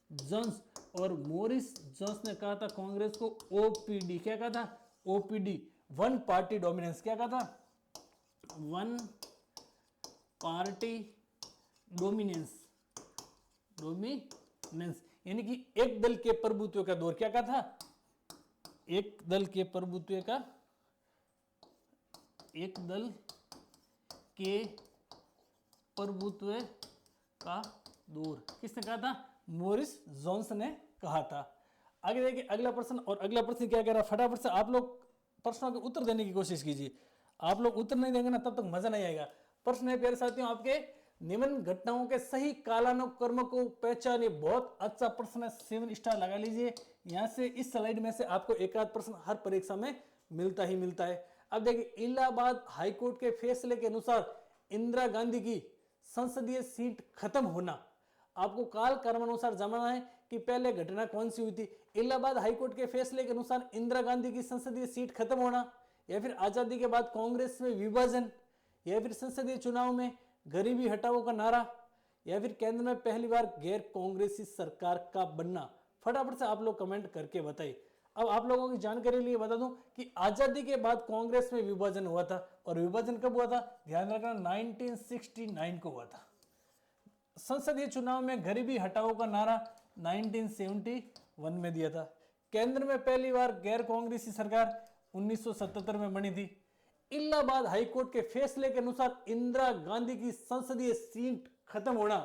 Jones. और मोरिस जोन्स ने कहा था कांग्रेस को ओपीडी। क्या कहा था? OPD, one party dominance. क्या कहा था? वन पार्टी डोमिनेंस, डोमिनेंस यानी कि एक दल के प्रभुत्व का दौर। क्या कहा था? एक दल के प्रभुत्व का, एक दल के प्रभुत्व का दौर। किसने कहा था? मोरिस जोन्स ने कहा था। आगे देखिए अगला प्रश्न, और अगला प्रश्न क्या कह रहा है? फटाफट से आप लोग प्रश्नों के उत्तर देने की कोशिश कीजिए। आप लोग उत्तर नहीं देंगे ना तब तक मजा नहीं आएगा। प्रश्न है प्यारे साथियों आपके, निम्न घटनाओं के सही कालानुक्रम को पहचानिए। बहुत अच्छा प्रश्न है, 7 स्टार लगा लीजिए। यहां से इस स्लाइड में से आपको एक आध प्रश्न हर परीक्षा में मिलता ही मिलता है। अब देखिए इलाहाबाद हाईकोर्ट के फैसले के अनुसार इंदिरा गांधी की संसदीय सीट खत्म होना, आपको काल क्रमानुसार जानना है कि पहले घटना कौन सी हुई थी। इलाहाबाद हाईकोर्ट के फैसले के अनुसार इंदिरा गांधी की संसदीय सीट खत्म होना, या फिर आजादी के बाद कांग्रेस में विभाजन, या फिर संसदीय चुनाव में गरीबी हटाओ का नारा, या फिर केंद्र में पहली बार गैर कांग्रेसी सरकार का बनना। फटाफट से आप लोग कमेंट करके बताइए। अब आप लोगों की जानकारी के लिए बता दूं कि आजादी के बाद कांग्रेस में विभाजन हुआ था, और विभाजन कब हुआ था? ध्यान रखना 1969 को हुआ था। संसदीय चुनाव में गरीबी हटाओ का नारा 1971 1 में दिया था। केंद्र में पहली बार गैर कांग्रेसी सरकार 1977 में बनी थी। इलाहाबाद हाईकोर्ट के फैसले के अनुसार इंदिरा गांधी की संसदीय सीट खत्म होना,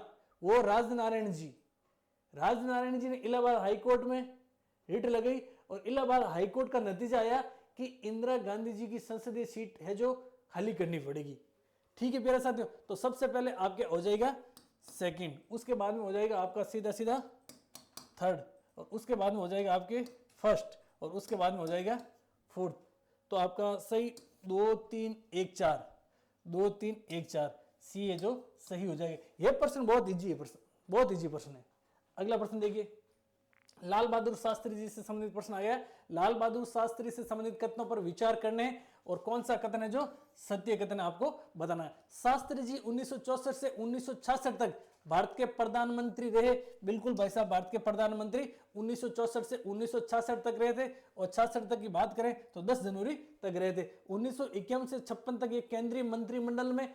वो राजनारायण जी ने इलाहाबाद हाईकोर्ट में रिट लगाई और इलाहाबाद हाईकोर्ट का नतीजा आया कि इंदिरा गांधी जी की संसदीय सीट है जो खाली करनी पड़ेगी। ठीक है प्यारे साथियों, तो सबसे पहले आपके हो जाएगा सेकंड, उसके बाद में हो जाएगा आपका सीधा सीधा थर्ड, और उसके बाद में हो जाएगा आपके फर्स्ट, और उसके बाद में हो जाएगा फोर्थ। तो आपका सही 2 3 1 4, 2 3 1 4 सी है जो सही हो जाएगा। यह प्रश्न बहुत इजी है, बहुत इजी प्रश्न है। अगला प्रश्न देखिए, लाल बहादुर शास्त्री जी से संबंधित प्रश्न आ गया। लाल बहादुर शास्त्री से संबंधित कथनों पर विचार करने और कौन सा कथन है जो सत्य कथन है आपको बताना है। शास्त्री जी 1964 से 1966 तक भारत के प्रधानमंत्री रहे। बिल्कुल भाई साहब, भारत के प्रधानमंत्री 1964 से 1966 तक रहे थे, और 66 तक की बात करें तो 10 जनवरी तक रहे थे। 1951 से 56 तक ये केंद्रीय मंत्रिमंडल में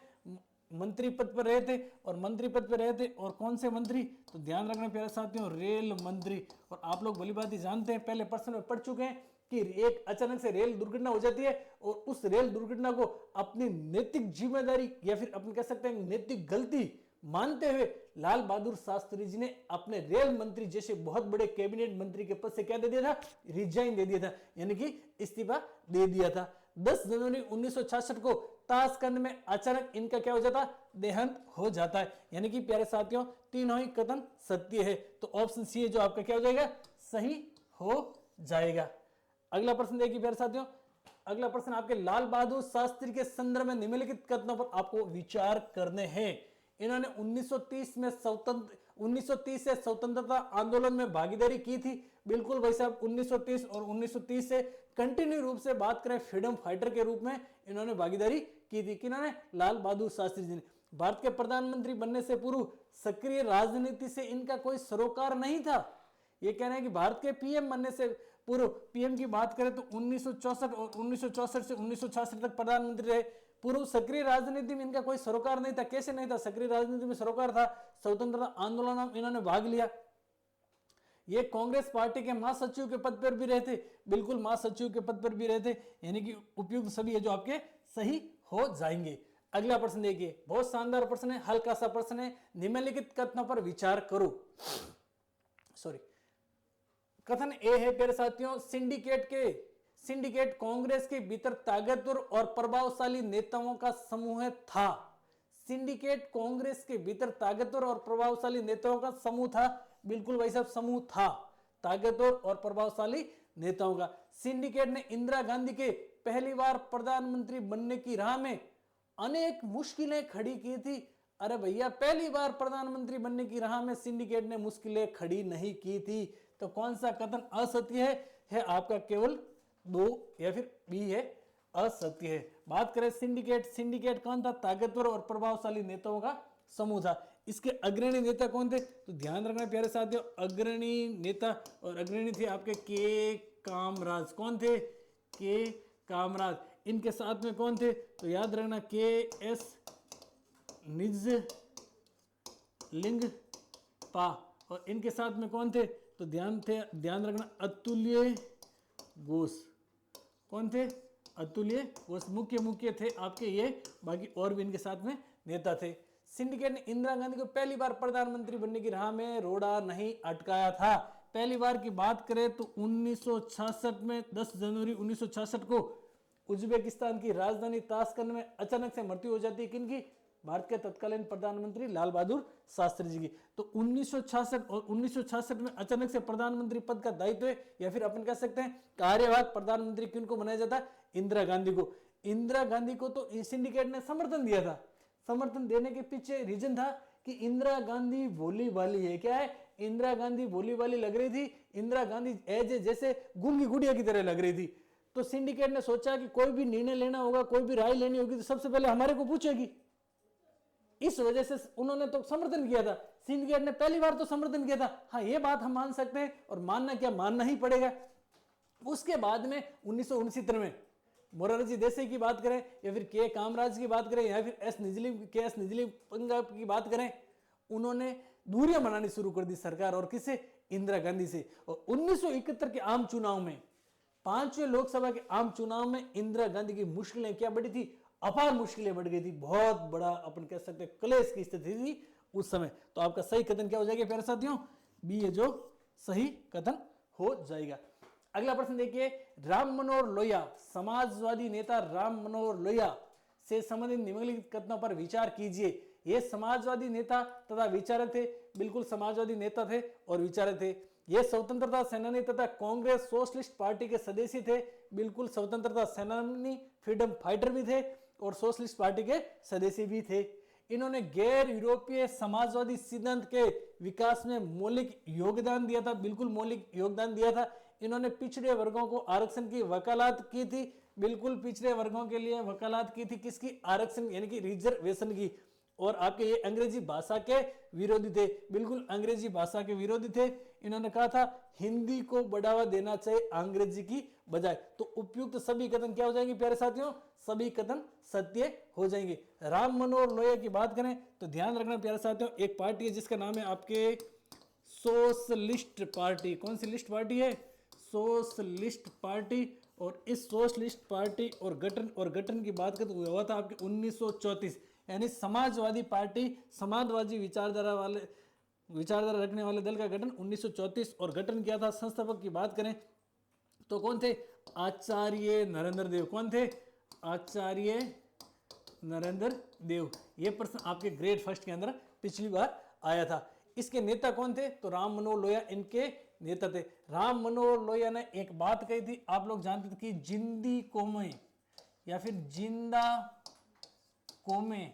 मंत्री पद पर रहे थे, और मंत्री पद पर रहे थे। और कौन से मंत्री, तो ध्यान रखना प्यारे साथियों, रेल मंत्री। और आप लोग भली बात ही जानते हैं, पहले प्रश्न में पढ़ चुके हैं कि एक अचानक से रेल दुर्घटना हो जाती है, और उस रेल दुर्घटना को अपनी नैतिक जिम्मेदारी या फिर अपन कह सकते हैं नैतिक गलती मानते हुए लाल बहादुर शास्त्री जी ने अपने रेल मंत्री जैसे बहुत बड़े कैबिनेट मंत्री के पद से क्या दे दिया था, रिजाइन दे दिया था, यानी कि इस्तीफा दे दिया था। 10 जनवरी 1966 को ताशकंद में अचानक इनका क्या हो जाता, देहांत हो जाता है। यानी कि प्यारे साथियों, तीनों ही कथन सत्य है, तो ऑप्शन सी है जो आपका क्या हो जाएगा, सही हो जाएगा। अगला प्रश्न देखिए प्यारे साथियों, अगला प्रश्न आपके लाल बहादुर शास्त्री के संदर्भ में निम्नलिखित कथनों पर आपको विचार करने हैं। इन्होंने 1930 से स्वतंत्रता आंदोलन में भागीदारी की थी। बिल्कुल भाई साहब, 1930 और 1930 से कंटिन्यू रूप से बात करें, फ्रीडम फाइटर के रूप में इन्होंने भागीदारी की थी। किन्होंने, लाल बहादुर शास्त्री जी ने। भारत के प्रधानमंत्री बनने से पूर्व सक्रिय राजनीति से इनका कोई सरोकार नहीं था। ये कह रहे हैं कि भारत के पीएम बनने से पूर्व, पीएम की बात करें तो 1964 और 1964 से 1966 तक प्रधानमंत्री रहे। पूर्व सक्रिय राजनीति में इनका कोई सरोकार नहीं था। कैसे नहीं था, सक्रिय राजनीति में सरोकार था। स्वतंत्रता आंदोलन में इन्होंने भाग लिया। ये कांग्रेस पार्टी के महासचिव के पद पर भी रहे थे। बिल्कुल महासचिव के पद पर भी रहे थे, यानी कि उपयुक्त सभी है जो आपके सही हो जाएंगे। अगला प्रश्न देखिए, बहुत शानदार प्रश्न है, हल्का सा प्रश्न है। निम्नलिखित कथनों पर विचार करो। कथन ए है प्यारे साथियों, सिंडिकेट कांग्रेस के भीतर ताकतवर और प्रभावशाली नेताओं का समूह था। सिंडिकेट कांग्रेस के भीतर ताकतवर और प्रभावशाली नेताओं का समूह था। बिल्कुल भाई साहब, समूह था, ताकतवर और प्रभावशाली नेताओं का। सिंडिकेट ने इंदिरा गांधी के पहली बार प्रधानमंत्री बनने की राह में अनेक मुश्किलें खड़ी की थी। अरे भैया, पहली बार प्रधानमंत्री बनने की राह में सिंडिकेट ने मुश्किलें खड़ी नहीं की थी। तो कौन सा कथन असत्य है आपका केवल 2 या फिर बी है असत्य है। बात करें सिंडिकेट कौन था, ताकतवर और प्रभावशाली नेताओं का समूह था। इसके अग्रणी नेता कौन थे, तो ध्यान रखना प्यारे साथियों, अग्रणी नेता और अग्रणी थे आपके के कामराज। कौन थे, के कामराज। इनके साथ में कौन थे, तो याद रखना के एस निजलिंगपा। और इनके साथ में कौन थे, तो ध्यान रखना अतुल्य घोष। कौन थे, अतुल्य घोष। मुख्य थे आपके ये, बाकी और भी इनके साथ में नेता थे। सिंडिकेट ने इंदिरा गांधी को पहली बार प्रधानमंत्री बनने की राह में रोड़ा नहीं अटकाया था। पहली बार की बात करें तो 1966 में 10 जनवरी 1966 को उज्बेकिस्तान की राजधानी ताशकंद में अचानक से मृत्यु हो जाती है। किनकी, भारत के तत्कालीन प्रधानमंत्री लाल बहादुर शास्त्री जी की। तो 1966 और 1966 में अचानक से प्रधानमंत्री पद का दायित्व या फिर अपन कह सकते हैं कार्यवाहक प्रधानमंत्री किनको बनाया जाता, इंदिरा गांधी को। इंदिरा गांधी को तो सिंडिकेट ने समर्थन दिया था। समर्थन देने के पीछे रीजन था कि इंदिरा गांधी भोली भाली है। क्या है, इंदिरा गांधी भोली भाली लग रही थी। इंदिरा गांधी जैसे गूंगी गुड़िया की तरह लग रही थी। तो सिंडिकेट ने सोचा कि कोई भी निर्णय लेना होगा, कोई भी राय लेनी होगी तो सबसे पहले हमारे को पूछेगी। इस वजह से उन्होंने तो समर्थन किया था। सिंडिकेट ने पहली बार तो समर्थन किया था। हाँ, ये बात हम मान सकते हैं, और मानना क्या, मानना ही पड़ेगा। उसके बाद में 1969 में मोरारजी देसाई की बात करें या फिर के कामराज की बात करें या फिर एस निजलिंग की बात करें, उन्होंने दूरियां बनानी शुरू कर दी सरकार और किससे, इंदिरा गांधी से। और 1971 के आम चुनाव में, 5वें लोकसभा के आम चुनाव में इंदिरा गांधी की मुश्किलें क्या बढ़ी थी, अपार मुश्किलें बढ़ गई थी, बहुत बड़ा अपन कह सकते हैं क्लेश की स्थिति थी उस समय। तो आपका सही कथन क्या हो जाएगा प्यारे साथियों, बी है जो सही कथन हो जाएगा। अगला प्रश्न देखिए, राम मनोहर लोहिया, समाजवादी नेता राम मनोहर लोहिया से संबंधित निम्नलिखित कथनों पर विचार कीजिए। ये समाजवादी नेता तथा विचारक थे, बिल्कुल समाजवादी नेता थे और विचारक थे। ये स्वतंत्रता सेनानी तथा कांग्रेस सोशलिस्ट पार्टी के सदस्य थे, बिल्कुल स्वतंत्रता सेनानी, फ्रीडम फाइटर भी थे और सोशलिस्ट पार्टी के सदस्य भी थे। इन्होंने गैर यूरोपीय समाजवादी सिद्धांत के विकास में मौलिक योगदान दिया था, बिल्कुल मौलिक योगदान दिया था। इन्होंने पिछड़े वर्गों को आरक्षण की वकालत की थी, बिल्कुल पिछड़े वर्गों के लिए वकालत की थी, किसकी, आरक्षण यानी कि रिजर्वेशन की। और आपके ये अंग्रेजी भाषा के विरोधी थे, बिल्कुल अंग्रेजी भाषा के विरोधी थे। इन्होंने कहा था हिंदी को बढ़ावा देना चाहिए अंग्रेजी की बजाय। तो उपयुक्त सभी कथन क्या हो जाएंगे प्यारे साथियों, सभी कथन सत्य हो जाएंगे। राम मनोहर लोहिया की बात करें तो ध्यान रखना प्यारे साथियों, एक पार्टी है जिसका नाम है आपके सोशलिस्ट पार्टी। कौन सी लिस्ट पार्टी है, सोशलिस्ट पार्टी। और इस सोशलिस्ट पार्टी और गठन की बात करें तो हुआ था आपके 1934, यानी समाजवादी पार्टी, समाजवादी विचारधारा रखने वाले दल का गठन 1934 और गठन किया था। संस्थापक की बात करें तो कौन थे, आचार्य नरेंद्र देव। कौन थे, आचार्य नरेंद्र देव। ये प्रश्न आपके ग्रेड फर्स्ट के अंदर पिछली बार आया था। इसके नेता कौन थे, तो राम मनोहर लोहिया इनके नेता थे। राम मनोहर लोहिया ने एक बात कही थी, आप लोग जानते थे कि जिंदी कौमें या फिर जिंदा कौमें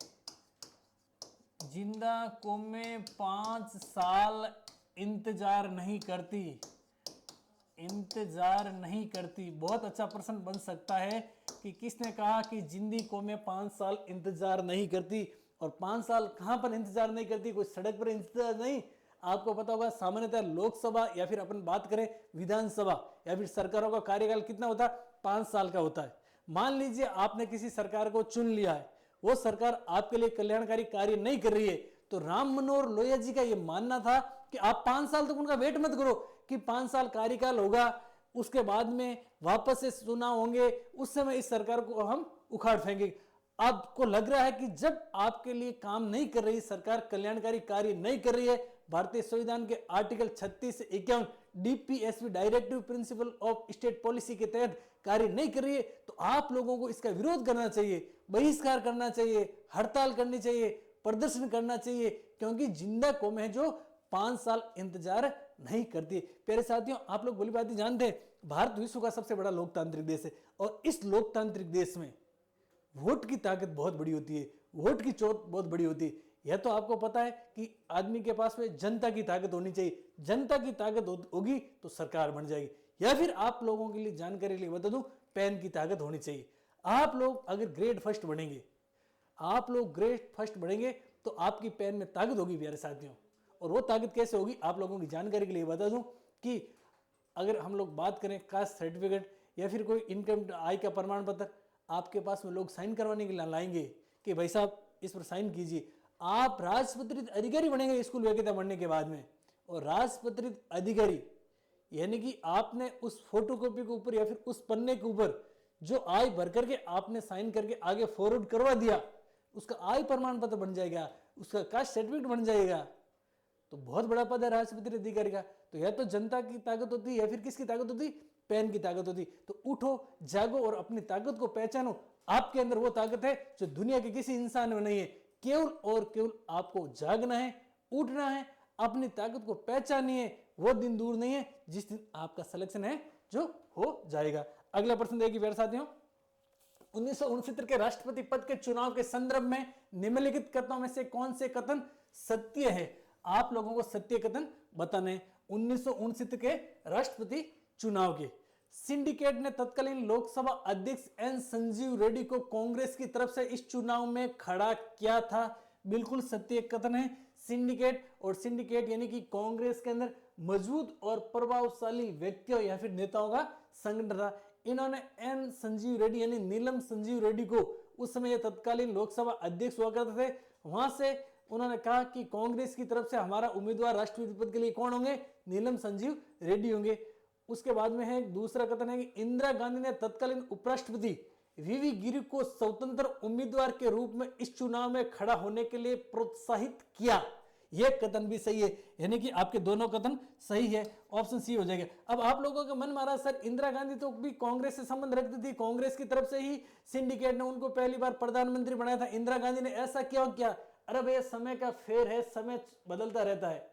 5 साल इंतजार नहीं करती। बहुत अच्छा प्रश्न बन सकता है कि किसने कहा कि जिंदी कौमें 5 साल इंतजार नहीं करती। और 5 साल कहां पर इंतजार नहीं करती, कोई सड़क पर इंतजार नहीं। आपको पता होगा सामान्यतः लोकसभा या फिर अपन बात करें विधानसभा या फिर सरकारों का कार्यकाल कितना होता है, 5 साल का होता है। मान लीजिए आपने किसी सरकार को चुन लिया है, वो सरकार आपके लिए कल्याणकारी कार्य नहीं कर रही है, तो राम मनोहर लोहिया जी का यह मानना था कि आप 5 साल तक उनका वेट मत करो कि 5 साल कार्यकाल होगा, उसके बाद में वापस से चुनाव होंगे, उस समय इस सरकार को हम उखाड़ फेंकेंगे। आपको लग रहा है कि जब आपके लिए काम नहीं कर रही सरकार, कल्याणकारी कार्य नहीं कर रही है, भारतीय संविधान के आर्टिकल 36 से 51 DPSP directive principle of state policy के तहत कार्य नहीं कर रही है, तो आप लोगों को इसका विरोध करना चाहिए, बहिष्कार करना चाहिए, हड़ताल करनी चाहिए, प्रदर्शन करना चाहिए, क्योंकि जिंदा कौम है जो 5 साल इंतजार नहीं करती। प्यारे साथियों, आप लोग भली बात जानते हैं भारत विश्व का सबसे बड़ा लोकतांत्रिक देश है और इस लोकतांत्रिक देश में वोट की ताकत बहुत बड़ी होती है, वोट की चोट बहुत बड़ी होती है। यह तो आपको पता है कि आदमी के पास में जनता की ताकत होनी चाहिए, जनता की ताकत होगी तो सरकार बन जाएगी। या फिर आप लोगों के लिए जानकारी के लिए बता दूं, पेन की ताकत होनी चाहिए। आप लोग अगर ग्रेड फर्स्ट बढ़ेंगे तो आपकी पेन में ताकत होगी प्यारे साथियों। और वो ताकत कैसे होगी, आप लोगों की जानकारी के लिए बता दूं कि अगर हम लोग बात करें कास्ट सर्टिफिकेट या फिर कोई इनकम आय का प्रमाण पत्र आपके पास में लोग साइन करवाने के लिए लाएंगे कि भाई साहब इस पर साइन कीजिए, आप राजपत्रित अधिकारी बनेंगे स्कूल योग्यता बढ़ने के बाद में। और राजपत्रित अधिकारी यानी कि आपने उस फोटोकॉपी के ऊपर या फिर उस पन्ने के ऊपर जो आय भर करके आपने साइन करके आगे फॉरवर्ड करवा दिया, उसका आय प्रमाण पत्र बन जाएगा, उसका कास्ट सर्टिफिकेट बन जाएगा। तो बहुत बड़ा पद है राजपत्रित अधिकारी का। तो या तो जनता की ताकत होती है या फिर किसकी ताकत होती, पेन की ताकत होती। तो उठो, जागो और अपनी ताकत को पहचानो। आपके अंदर वो ताकत है जो दुनिया के किसी इंसान में नहीं है। केवल और केवल आपको जागना है, उठना है, अपनी ताकत को पहचानिए। वो दिन दूर नहीं है जिस दिन आपका सिलेक्शन है जो हो जाएगा। अगला प्रश्न देखिए प्यारे साथियों, 1969 के राष्ट्रपति पद के चुनाव के संदर्भ में निम्नलिखित कथनों में से कौन से कथन सत्य है? आप लोगों को सत्य कथन बताने। 1969 के राष्ट्रपति चुनाव के सिंडिकेट ने तत्कालीन लोकसभा अध्यक्ष एन संजीव रेड्डी को कांग्रेस की तरफ से इस चुनाव में खड़ा किया था। बिल्कुल सत्य कथन है। सिंडिकेट यानी कि कांग्रेस के अंदर मजबूत और प्रभावशाली व्यक्तियों या फिर नेताओं का संगठन था। इन्होंने एन संजीव रेड्डी यानी नीलम संजीव रेड्डी को, उस समय तत्कालीन लोकसभा अध्यक्ष हुआ करते थे, वहां से उन्होंने कहा कि कांग्रेस की तरफ से हमारा उम्मीदवार राष्ट्रपति पद के लिए कौन होंगे, नीलम संजीव रेड्डी होंगे। उसके बाद में है दूसरा कथन है कि इंदिरा गांधी ने तत्कालीन उपराष्ट्रपति वीवी गिरी को स्वतंत्र उम्मीदवार के रूप में इस चुनाव में खड़ा होने के लिए प्रोत्साहित किया। यह कथन भी सही है, यानी कि आपके दोनों कथन सही है, ऑप्शन सी हो जाएगा। अब आप लोगों का मन मारा सर इंदिरा गांधी तो भी कांग्रेस से संबंध रखती थी, कांग्रेस की तरफ से ही सिंडिकेट ने उनको पहली बार प्रधानमंत्री बनाया था, इंदिरा गांधी ने ऐसा क्यों किया? अरे भैया समय का फेर है, समय बदलता रहता है,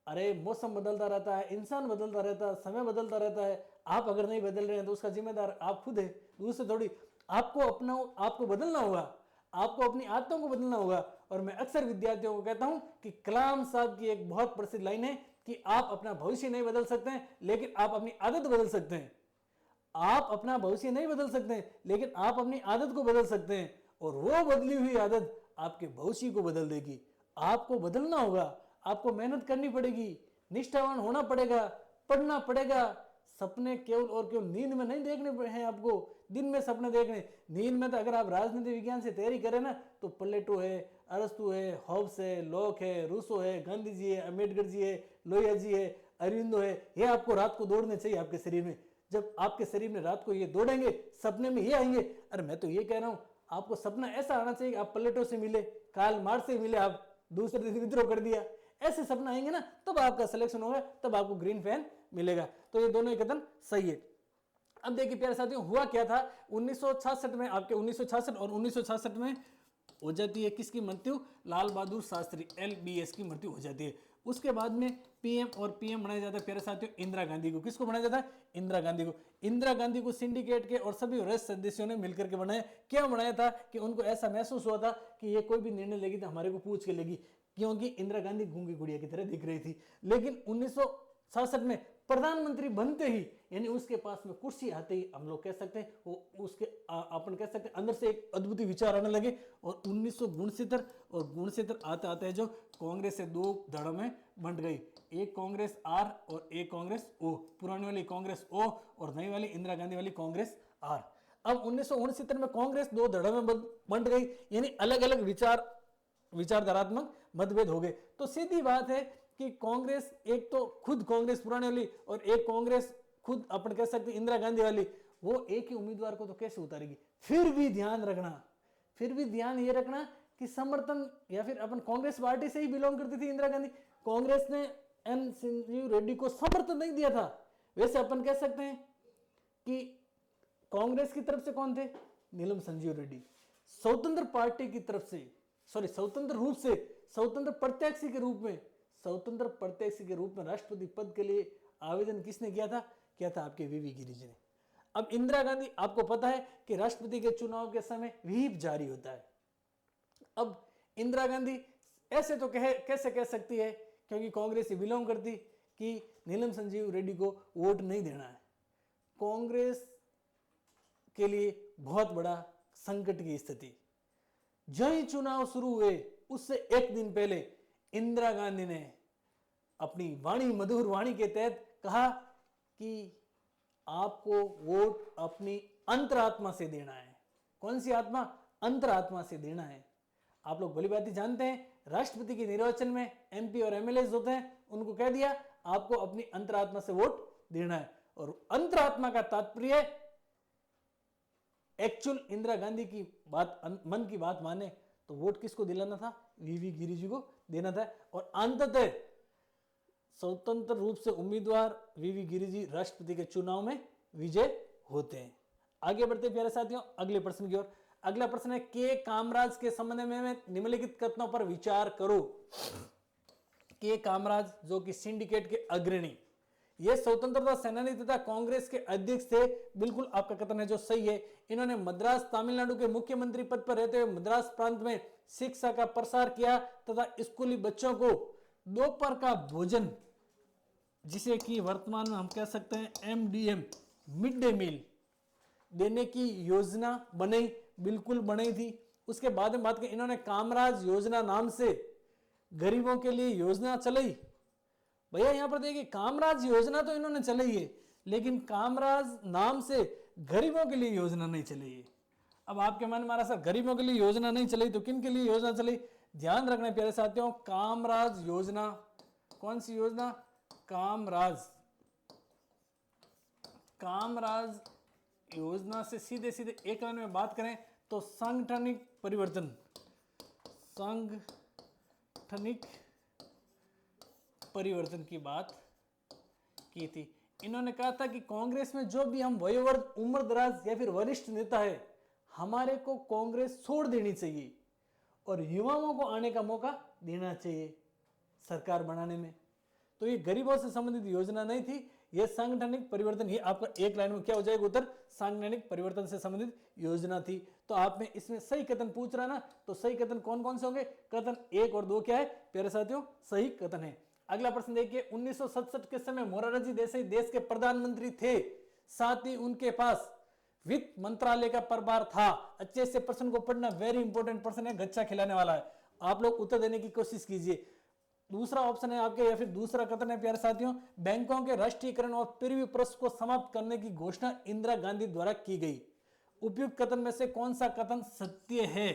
अरे मौसम बदलता रहता है, इंसान बदलता रहता है, समय बदलता रहता है। आप अगर नहीं बदल रहे हैं तो उसका जिम्मेदार आप खुद है, दूसरे थोड़ी। आपको बदलना होगा, आपको अपनी आदतों को बदलना होगा। और मैं अक्सर विद्यार्थियों को कहता हूं कि कलाम साहब की एक बहुत प्रसिद्ध लाइन है कि आप अपना भविष्य नहीं बदल सकते हैं, लेकिन आप अपनी आदत बदल सकते हैं। आप अपना भविष्य नहीं बदल सकते हैं, लेकिन आप अपनी आदत को बदल सकते हैं, और वो बदली हुई आदत आपके भविष्य को बदल देगी। आपको बदलना होगा, आपको मेहनत करनी पड़ेगी, निष्ठावान होना पड़ेगा, पढ़ना पड़ेगा। सपने केवल और केवल नींद में नहीं देखने हैं, आपको दिन में सपने देखने। नींद में तो अगर आप राजनीति विज्ञान से तैयारी करें ना तो प्लेटो है, अरस्तु है, हॉब्स है, लॉक है, रूसो है, गांधी जी है, अम्बेडकर जी है, लोहिया जी है, अरविंदो है, ये आपको रात को दौड़ने चाहिए आपके शरीर में। जब आपके शरीर में रात को ये दौड़ेंगे, सपने में ये आएंगे। अरे मैं तो ये कह रहा हूं, आपको सपना ऐसा आना चाहिए, आप प्लेटो से मिले, कार्ल मार्क्स से मिले, आप दूसरे दिन विद्रोह कर दिया, ऐसे सपना आएंगे ना, तब आपका सिलेक्शन होगा, तब आपको ग्रीन फैन मिलेगा। तो ये दोनों कथन सही है। अब देखिए प्यारे साथियों, हुआ क्या था 1966 में, आपके 1966 और 1966 में हो जाती है किसकी मृत्यु? लाल बहादुर शास्त्री, LBS की मृत्यु हो जाती है। उसके बाद में PM और PM बनाया जाता है प्यारे साथियों इंदिरा गांधी को। किसको बनाया जाता है? इंदिरा गांधी को। इंदिरा गांधी को सिंडिकेट के और सभी वरिष्ठ सदस्यों ने मिलकर के बनाया। क्यों बनाया था? कि उनको ऐसा महसूस हुआ था कि ये कोई भी निर्णय लेगी तो हमारे को पूछ के लेगी, क्योंकि इंदिरा गांधी गूंगी गुड़िया की तरह दिख रही थी। लेकिन 1966 में प्रधानमंत्री बनते ही, यानी उसके पास में कुर्सी आते ही, हम लोग कह सकते हैं वो उसके अपन कह सकते हैं अंदर से एक अद्भुत विचार आने लगे। और 1969 और 69 आते आते जो कांग्रेस से दो धड़ों में बंट गई, एक कांग्रेस R और एक कांग्रेस O। पुरानी वाली कांग्रेस O और नई वाली इंदिरा गांधी वाली कांग्रेस R। अब 1969 में कांग्रेस दो धड़ों में बंट गई, यानी अलग अलग विचारधारात्मक मतभेद हो गए। तो सीधी बात है कि कांग्रेस, एक तो खुद कांग्रेस पुराने वाली और एक कांग्रेस खुद अपन कह सकते इंदिरा गांधी वाली, वो एक ही उम्मीदवार को तो कैसे उतारेगी? फिर भी ध्यान ये रखना कि समर्थन, या फिर अपन कांग्रेस पार्टी से ही बिलोंग करती थी इंदिरा गांधी, कांग्रेस ने एन संजीव रेड्डी को समर्थन नहीं दिया था। वैसे अपन कह सकते हैं कि कांग्रेस की तरफ से कौन थे? नीलम संजीव रेड्डी। स्वतंत्र पार्टी की तरफ से, स्वतंत्र रूप से, स्वतंत्र प्रत्याशी के रूप में राष्ट्रपति पद के लिए आवेदन किसने किया था? आपके वीवी गिरी जी ने। अब इंदिरा गांधी, आपको पता है कि राष्ट्रपति के चुनाव के समय व्हीप जारी होता है। अब इंदिरा गांधी ऐसे तो कैसे कह सकती है, क्योंकि कांग्रेस से बिलोंग करती, कि नीलम संजीव रेड्डी को वोट नहीं देना है। कांग्रेस के लिए बहुत बड़ा संकट की स्थिति। जो ही चुनाव शुरू हुए उससे एक दिन पहले इंदिरा गांधी ने अपनी वाणी, मधुर वाणी के तहत कहा कि आपको वोट अपनी अंतरात्मा से देना है। कौन सी आत्मा? अंतरात्मा से देना है। आप लोग भली भांति जानते हैं, राष्ट्रपति के निर्वाचन में MP और MLA होते हैं, उनको कह दिया आपको अपनी अंतरात्मा से वोट देना है। और अंतरात्मा का तात्पर्य एक्चुअल इंदिरा गांधी की बात, मन की बात माने तो वोट किसको दिलाना था? वीवी गिरी जी को देना था। और अंततः स्वतंत्र रूप से उम्मीदवार वीवी गिरी जी राष्ट्रपति के चुनाव में विजय होते हैं। आगे बढ़ते प्यारे साथियों अगले प्रश्न की ओर। अगला प्रश्न है, के कामराज के संबंध में निम्नलिखित कथनों पर विचार करो। के कामराज जो कि सिंडिकेट के अग्रणी, ये स्वतंत्रता सेनानी तथा कांग्रेस के अध्यक्ष थे। बिल्कुल आपका कथन है जो सही है। इन्होंने मद्रास तमिलनाडु के मुख्यमंत्री पद पर रहते हुए मद्रास प्रांत में शिक्षा का प्रसार किया तथा स्कूली बच्चों को दोपहर का भोजन, जिसे कि वर्तमान में हम कह सकते हैं MDM, मिड डे मील देने की योजना बनाई, बिल्कुल बनाई थी। उसके बाद में बात करें, इन्होंने कामराज योजना नाम से गरीबों के लिए योजना चलाई। भैया यहां पर देखिए, कामराज योजना तो इन्होंने चलाई है, लेकिन कामराज नाम से गरीबों के लिए योजना नहीं चलाई है। अब आपके मन में आ रहा सर गरीबों के लिए योजना नहीं चली तो किन के लिए योजना चली? ध्यान रखना प्यारे साथियों, कामराज योजना, कौन सी योजना? कामराज कामराज योजना से सीधे सीधे एक लाइन में बात करें तो सांगठनिक परिवर्तन की बात की थी। इन्होंने कहा था कि कांग्रेस में जो भी हम वयोवर्ग उम्र दराज या फिर वरिष्ठ नेता है, हमारे को कांग्रेस छोड़ देनी चाहिए और युवाओं को आने का मौका देना चाहिए सरकार बनाने में। तो ये गरीबों से संबंधित योजना नहीं थी, ये सांगठनिक परिवर्तन, ये आपका एक लाइन में क्या हो जाएगा उत्तर, सांगठनिक परिवर्तन से संबंधित योजना थी। तो आप में इसमें सही कथन पूछ रहा ना, तो सही कथन कौन कौन से होंगे, कथन 1 और 2 क्या है प्यारे साथियों, सही कथन है। अगला प्रश्न देखिए, 1967 के समय मोरारजी देसाई देश के प्रधानमंत्री थे, साथ ही उनके पास वित्त मंत्रालय का प्रभार था। अच्छे से प्रश्न को पढ़ना, वेरी इंपॉर्टेंट प्रश्न है, गच्चा खिलाने वाला है। आप लोग उत्तर देने की कोशिश कीजिए। दूसरा ऑप्शन है आपके, या फिर दूसरा कथन है प्यारे साथियों, बैंकों के राष्ट्रीयकरण और पृथ्वी ट्रस्ट को समाप्त करने की घोषणा इंदिरा गांधी द्वारा की गई। उपयुक्त कथन में से कौन सा कथन सत्य है?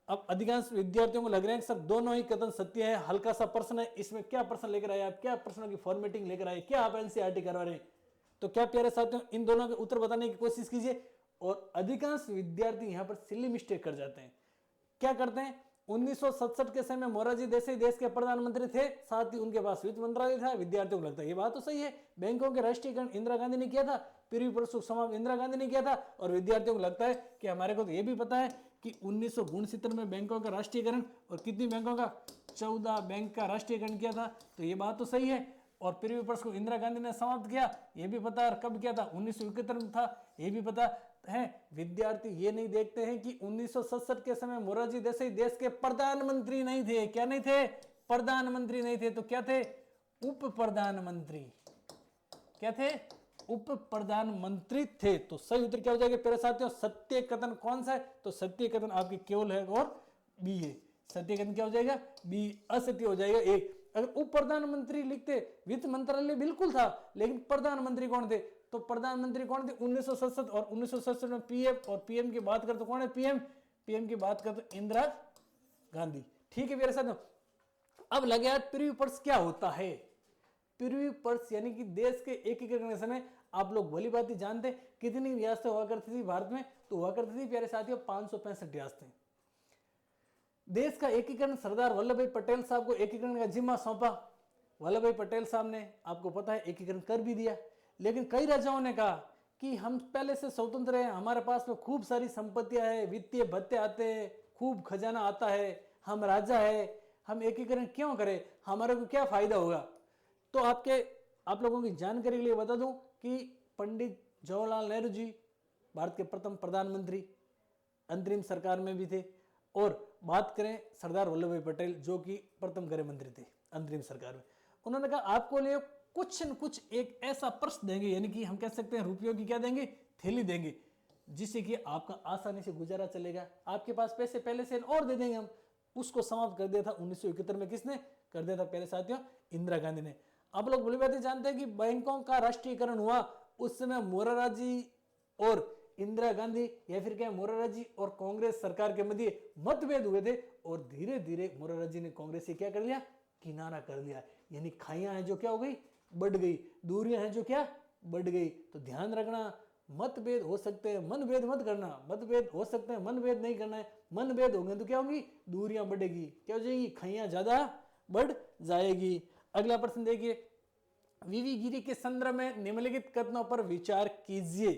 अब अधिकांश विद्यार्थियों को लग रहा है कि सर दोनों ही कथन सत्य है, हल्का सा प्रश्न है, इसमें क्या प्रश्न लेकर आए आप, क्या प्रश्नों की फॉर्मेटिंग लेकर आए, क्या आप एनसीईआरटी करवा रहे हैं? तो क्या प्यारे साथियों इन दोनों के उत्तर बताने की कोशिश कीजिए। और अधिकांश विद्यार्थी यहां पर सिली मिस्टेक कर जाते हैं। क्या करते हैं, 1967 के समय मोरारजी देसाई देश के प्रधानमंत्री थे, साथ ही उनके पास वित्त मंत्रालय था। विद्यार्थियों को लगता है ये बात तो सही है, बैंकों के राष्ट्रीयकरण इंदिरा गांधी ने किया था, पृथ्वी पर सुख समाप्त इंदिरा गांधी ने किया था। और विद्यार्थियों को लगता है कि हमारे को तो ये भी पता है कि 1969 में बैंकों का राष्ट्रीयकरण, और कितनी बैंकों का, 14 बैंक का राष्ट्रीयकरण किया था, तो ये बात तो सही है। और पृथ्वी पर को इंदिरा गांधी ने समाप्त किया, ये भी पता है। और कब किया था, 1971 में था, ये भी पता है। विद्यार्थी ये नहीं देखते हैं कि 1967 के समय मोरारजी देसाई देश के प्रधानमंत्री नहीं थे। क्या नहीं थे, प्रधानमंत्री नहीं थे, तो क्या थे, उप प्रधानमंत्री। क्या थे, उप प्रधानमंत्री थे। तो सही उत्तर क्या हो जाएगा प्यारे साथियों, सत्य कथन कौन सा है, तो सत्य कथन आपकी केवल है और बी है। सत्य कथन क्या हो जाएगा, बी। असत्य हो जाएगा एक। अगर उप प्रधानमंत्री लिखते, वित्त मंत्रालय बिल्कुल था, लेकिन प्रधानमंत्री कौन थे, तो प्रधानमंत्री कौन थे 1967, और 1967 में पीएम, और पीएम की बात कर तो कौन है, पीएम की बात कर तो इंदिरा गांधी। ठीक है मेरे साथ। अब लगे यार पृथ्वी पर्स क्या होता है। पृथ्वी पर्स यानी कि देश के एकीकरण के समय आप लोग भली बात ही जानते कितनी रियासतें हुआ करती थी भारत में, तो हुआ करती थी प्यारे साथियों 565 रियासतें। देश का एकीकरण सरदार वल्लभ भाई पटेल साहब को एकीकरण का जिम्मा सौंपा। वल्लभ भाई पटेल साहब ने, आपको पता है, एकीकरण कर भी दिया। लेकिन कई राजाओं ने कहा कि हम पहले से स्वतंत्र हैं, हमारे पास में खूब सारी संपत्तियां हैं, वित्तीय भत्ते आते हैं, खूब खजाना आता है, हम राजा है, हम एकीकरण क्यों करें, हमारे को क्या फायदा होगा। तो आप लोगों की जानकारी के लिए बता दूं कि पंडित जवाहरलाल नेहरू जी भारत के प्रथम प्रधानमंत्री, अंतरिम सरकार में भी थे। और बात करें सरदार वल्लभ भाई पटेल, जो कि प्रथम गृह मंत्री थे अंतरिम सरकार में, उन्होंने कहा आपको लिए कुछ न कुछ एक ऐसा पर्स देंगे, यानी कि हम कह सकते हैं रुपयों की क्या देंगे, थैली देंगे, जिससे कि आपका आसानी से गुजारा चलेगा। आपके पास पैसे पहले से और दे देंगे हम। उसको समाप्त कर दिया था 1971 में, किसने कर दिया था प्यारे साथियों, इंदिरा गांधी ने। आप लोग भली बातें जानते हैं कि बैंकों का राष्ट्रीयकरण हुआ, उस समय मोरारजी और इंदिरा गांधी, या फिर क्या मोरारजी और कांग्रेस सरकार के मध्य मतभेद हुए थे, और धीरे धीरे मोरारजी ने कांग्रेस से क्या कर लिया, किनारा कर लिया। यानी खाइयां हैं जो क्या हो गई, बढ़ गई, दूरियां हैं जो क्या बढ़ गई। तो ध्यान रखना, मतभेद हो सकते हैं, मनभेद मत करना। मतभेद हो सकते हैं, मनभेद नहीं करना है। मनभेद होंगे तो क्या होंगी, दूरियां बढ़ेगी, क्या हो जाएगी, खाइयां ज्यादा बढ़ जाएगी। अगला प्रश्न देखिए, वीवी गिरी के संदर्भ में निम्नलिखित कथनों पर विचार कीजिए।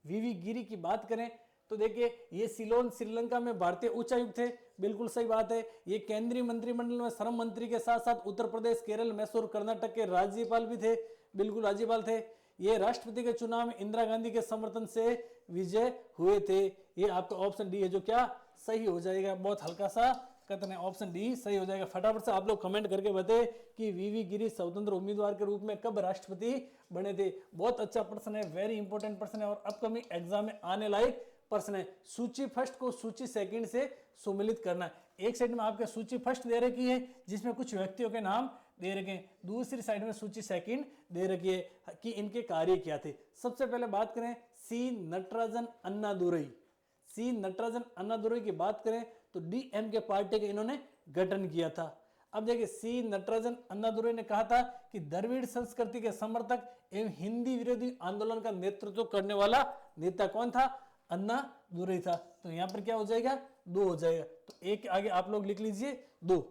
वीवी गिरी की बात करें तो देखिए, ये सिलोन श्रीलंका में भारतीय उच्चायुक्त थे, बिल्कुल सही बात है। ये केंद्रीय मंत्रिमंडल में श्रम मंत्री के साथ साथ उत्तर प्रदेश, केरल, मैसूर, कर्नाटक के राज्यपाल भी थे, बिल्कुल राज्यपाल थे। ये राष्ट्रपति के चुनाव में इंदिरा गांधी के समर्थन से विजय हुए थे। ये आपका ऑप्शन डी है जो क्या सही हो जाएगा। बहुत हल्का सा कथन है, ऑप्शन डी सही हो जाएगा। फटाफट से आप लोग कमेंट करके बताए कि वीवी गिरी स्वतंत्र उम्मीदवार के रूप में कब राष्ट्रपति बने थे। बहुत अच्छा प्रश्न है, वेरी इंपॉर्टेंट प्रश्न है, और अपकमिंग एग्जाम में आने लायक प्रश्न है। सूची फर्स्ट को सूची सेकंड से सुमिलित करना है। एक साइड में आपके सूची फर्स्ट दे रखी है जिसमें कुछ व्यक्तियों के नाम दे रखे हैं, दूसरी साइड में सूची सेकंड दे रखी है कि इनके कार्य क्या थे। सबसे पहले बात करें सी नटराजन अन्नादुरई। सी नटराजन अन्नादुरई की बात करें तो डीएमके पार्टी का इन्होंने गठन किया था। अब देखिए सी नटराजन अन्नादुरई ने कहा था कि द्रविड़ संस्कृति के समर्थक एवं हिंदी विरोधी आंदोलन का नेतृत्व करने वाला नेता कौन था? अन्नादुरई था। तो यहाँ पर क्या हो जाएगा? 2 हो जाएगा। तो एक आगे आप लोग लिख लीजिए 2।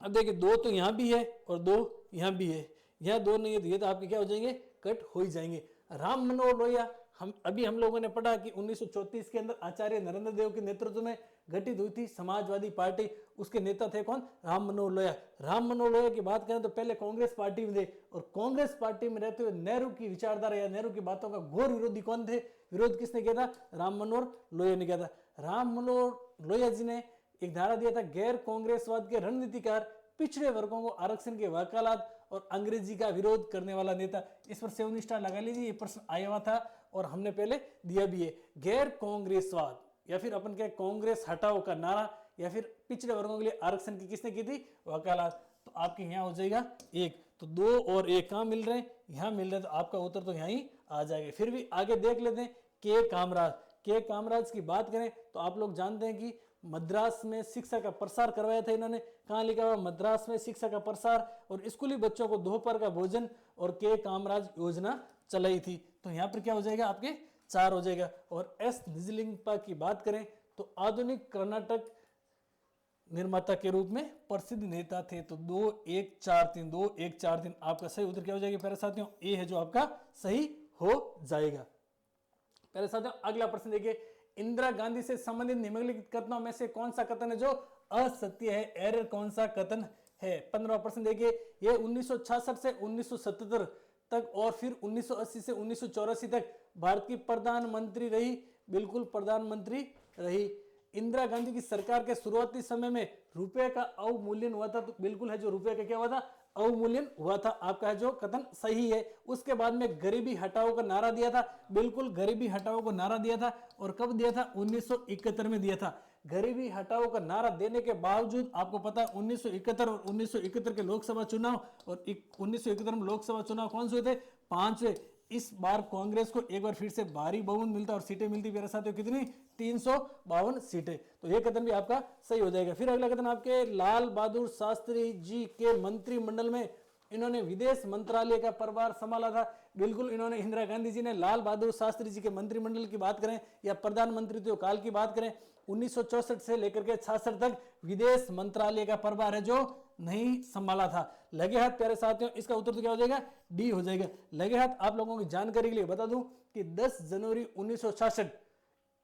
अब देखिए 2 तो यहाँ भी है और 2 यहाँ भी है, यहाँ 2 नहीं है तो ये तो आपके क्या हो जाएंगे? कट हो ही जाएंगे। राम मनोहर लोहिया, हम लोगों ने पढ़ा कि 1934 के अंदर आचार्य नरेंद्र देव के नेतृत्व में गठित हुई थी समाजवादी पार्टी। उसके नेता थे कौन? राम मनोहर लोहिया। राम मनोहर लोहिया की बात करें तो पहले कांग्रेस पार्टी में थे और कांग्रेस पार्टी में रहते हुए नेहरू की विचारधारा या नेहरू की बातों का घोर विरोधी कौन थे? विरोध किसने किया था? राम मनोहर लोहिया ने किया था। राम मनोहर लोहिया जी ने एक धारा दिया था, गैर कांग्रेसवाद के रणनीतिकार, पिछड़े वर्गों को आरक्षण के वकालत और अंग्रेजी का विरोध करने वाला नेता। इस पर 7 स्टार लगा लीजिए, ये प्रश्न आया हुआ था और हमने पहले दिया भी है। गैर कांग्रेसवाद या फिर अपन के कांग्रेस हटाओ का नारा या फिर पिछड़े वर्गों के लिए आरक्षण की किसने की थी? वकालत। तो आपके यहाँ हो जाएगा 1। तो 2 और 1 कहाँ मिल रहे हैं? यहाँ मिल रहे हैं। तो आपका उत्तर तो यहाँ ही आ जाएगा। फिर भी आगे देख लेते हैं। के कामराज, के कामराज की बात करें तो आप लोग जानते हैं कि मद्रास में शिक्षा का प्रसार करवाया था इन्होंने। कहाँ लिखा हुआ? मद्रास में शिक्षा का प्रसार और स्कूली बच्चों को दोपहर का भोजन और के कामराज योजना चलाई थी। तो यहाँ पर क्या हो जाएगा? आपके 4 हो जाएगा। और एस निजलिंगपा की बात करें तो आधुनिक कर्नाटक निर्माता के रूप में प्रसिद्ध नेता थे। तो 2 1 4 3 2 1 4 3 आपका सही उत्तर क्या हो जाएगा प्यारे साथियों? ए है जो आपका सही हो जाएगा। प्यारे साथियों अगला प्रश्न देखिए, इंदिरा गांधी से संबंधित निम्नलिखित कथनों में से कौन सा कथन है जो असत्य है? एरर कौन सा कथन है? 15वां प्रश्न देखिए, ये 1966 से 1977 तक और फिर 1980 से 1984 तक भारत की प्रधानमंत्री रही। बिल्कुल प्रधानमंत्री रही। इंदिरा गांधी की सरकार के शुरुआती समय में रुपए का अवमूल्यन हुआ था। तो बिल्कुल है जो रुपए का क्या हुआ था? अवमूल्यन हुआ था। आपका है जो कथन सही है। उसके बाद में गरीबी हटाओ का नारा दिया था। बिल्कुल गरीबी हटाओ को नारा दिया था। और कब दिया था? 1971 में दिया था। गरीबी हटाओ का नारा देने के बावजूद आपको पता है 1971 और 1971 के लोकसभा चुनाव और 1971 में लोकसभा चुनाव कौन से हुए थे? 5 हुए। इस बार कांग्रेस को एक बार फिर से भारी बहुमत मिलता और सीटें मिलती मेरे साथियों कितनी? 352 सीटें। तो ये कथन भी आपका सही हो जाएगा। फिर अगला कथन आपके, लाल बहादुर शास्त्री जी के मंत्रिमंडल में इन्होंने विदेश मंत्रालय का प्रभार संभाला था। बिल्कुल इन्होंने, इंदिरा गांधी जी ने लाल बहादुर शास्त्री जी के मंत्रिमंडल की बात करें या प्रधानमंत्री काल की बात करें, 1964 से लेकर के 66 तक विदेश मंत्रालय का प्रभार है जो नहीं संभाला था। लगे हाथ प्यारे साथियों, इसका उत्तर तो क्या हो जाएगा? डी हो जाएगा। लगे हाथ आप लोगों की जानकारी के लिए बता दूं कि 10 जनवरी 1966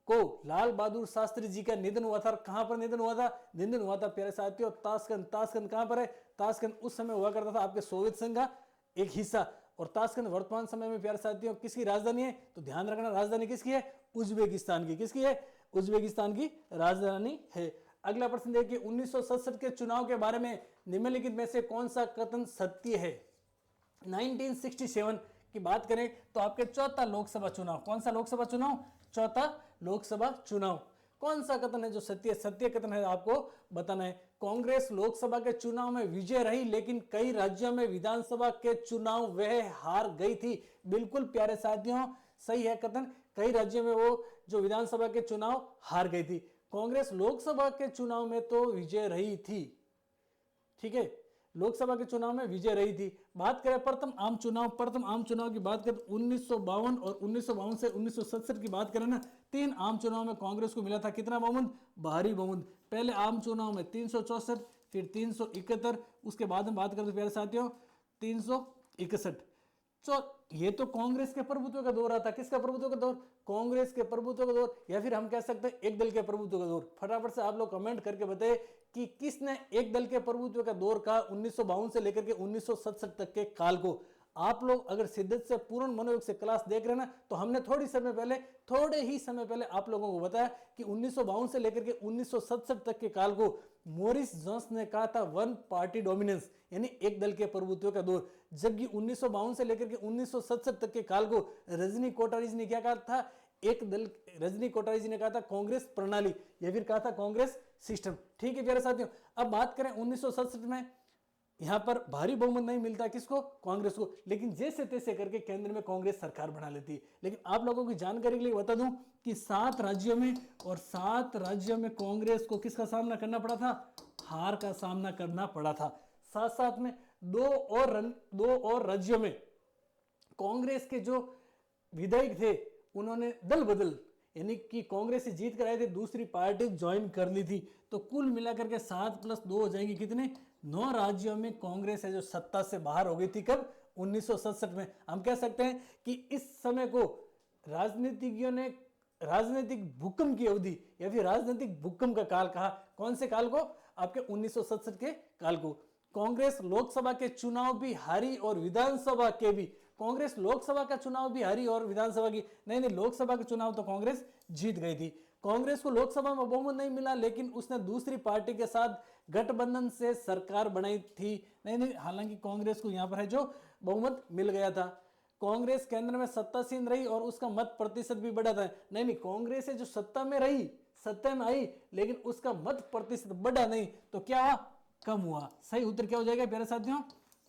को लाल बहादुर शास्त्री जी का निधन हुआ था। कहां पर निधन हुआ था? निधन हुआ था प्यारे साथियों ताशकंद। ताशकंद कहां पर है? ताशकंद उस समय हुआ करता था आपके सोवियत संघ का एक हिस्सा। और ताशकंद वर्तमान समय में प्यारे साथियों किसकी राजधानी है? तो ध्यान रखना, राजधानी किसकी है? उज्बेकिस्तान की। किसकी है? उज्बेकिस्तान की राजधानी है। अगला प्रश्न देखिए, 1967 के चुनाव के बारे में निम्नलिखित में से कौन सा कथन सत्य है? 1967 की बात करें तो आपके चौथा लोकसभा चुनाव, कौन सा लोकसभा चुनाव? चौथा लोकसभा चुनाव। कौन सा कथन है जो सत्य? सत्य कथन है आपको बताना है। कांग्रेस लोकसभा के चुनाव में विजय रही लेकिन कई राज्यों में विधानसभा के चुनाव वह हार गई थी। बिल्कुल प्यारे साथियों सही है कथन। कई राज्यों में वो जो विधानसभा के चुनाव हार गई थी। कांग्रेस लोकसभा के चुनाव में तो विजय रही थी, ठीक है, लोकसभा के चुनाव में विजय रही थी। बात करें प्रथम आम चुनाव की बात करें तो 1952 और 1952 से 1967 की बात करें ना, 3 आम चुनाव में कांग्रेस को मिला था कितना बहुमत? भारी बहुमत। पहले आम चुनाव में 364, फिर 371, उसके बाद में बात करते प्यारे साथियों 361। ये तो कांग्रेस के प्रभुत्व का दौर आता। किसका प्रभुत्व का दौर? कांग्रेस के प्रभुत्व का दौर, या फिर हम कह सकते हैं एक दल के प्रभुत्व का दौर। फटाफट से आप लोग कमेंट करके बताए कि किसने एक दल के प्रभुत्व का दौर का 1952 से लेकर के 1967 तक के काल को। आप लोग अगर शिद्दत से पूर्ण मनोयोग से क्लास देख रहे हैं ना, तो हमने थोड़े ही समय पहले आप लोगों को बताया कि 1952 से लेकर के 1967 तक के काल को मोरिस जोन्स ने कहा था वन पार्टी डोमिनेंस, यानी एक दल के प्रभुत्व का दौर। जबकि 1952 से लेकर के 1967 तक के काल को रजनी कोठारी जी ने क्या कहा था? एक दल। रजनी कोठारी जी ने कहा था कांग्रेस प्रणाली या फिर कहा था कांग्रेस सिस्टम। ठीक है प्यारे साथियों, अब बात करें 1967 में यहां पर भारी बहुमत नहीं मिलता किसको? कांग्रेस को, लेकिन जैसे तैसे करके केंद्र में कांग्रेस सरकार बना लेती है। लेकिन आप लोगों की जानकारी के लिए बता दूं कि 7 राज्यों में कांग्रेस को किसका सामना करना पड़ा था? हार का सामना करना पड़ा था। साथ साथ में दो और राज्यों में कांग्रेस के जो विधायक थे उन्होंने दल बदल, यानी कि कांग्रेस से जीत कर आए थे, दूसरी पार्टी ज्वाइन कर ली थी। तो कुल मिलाकर के 7+2 हो जाएंगे कितने, 9 राज्यों में कांग्रेस है जो सत्ता से बाहर हो गई थी। कब, 1967 में। हम कह सकते हैं कि इस समय को राजनीतिज्ञों ने राजनीतिक भूकंप की अवधि या फिर राजनीतिक भूकंप का काल कहा। कौन से काल को, आपके 1967 के काल को। कांग्रेस लोकसभा के चुनाव भी हारी और विधानसभा के भी, कांग्रेस लोकसभा का चुनाव भी हारी और विधानसभा की नहीं, लोकसभा के चुनाव तो कांग्रेस जीत गई थी। कांग्रेस को लोकसभा में बहुमत नहीं मिला, लेकिन उसने दूसरी पार्टी के साथ गठबंधन से सरकार बनाई थी। नहीं, हालांकि कांग्रेस को यहां पर है जो बहुमत मिल गया था। कांग्रेस केंद्र में सत्तासीन रही और उसका मत प्रतिशत भी बढ़ा था। नहीं, कांग्रेस है जो सत्ता में रही, सत्ता में आई, लेकिन उसका मत प्रतिशत बढ़ा नहीं, तो क्या कम हुआ। सही उत्तर क्या हो जाएगा प्यारे साथियों,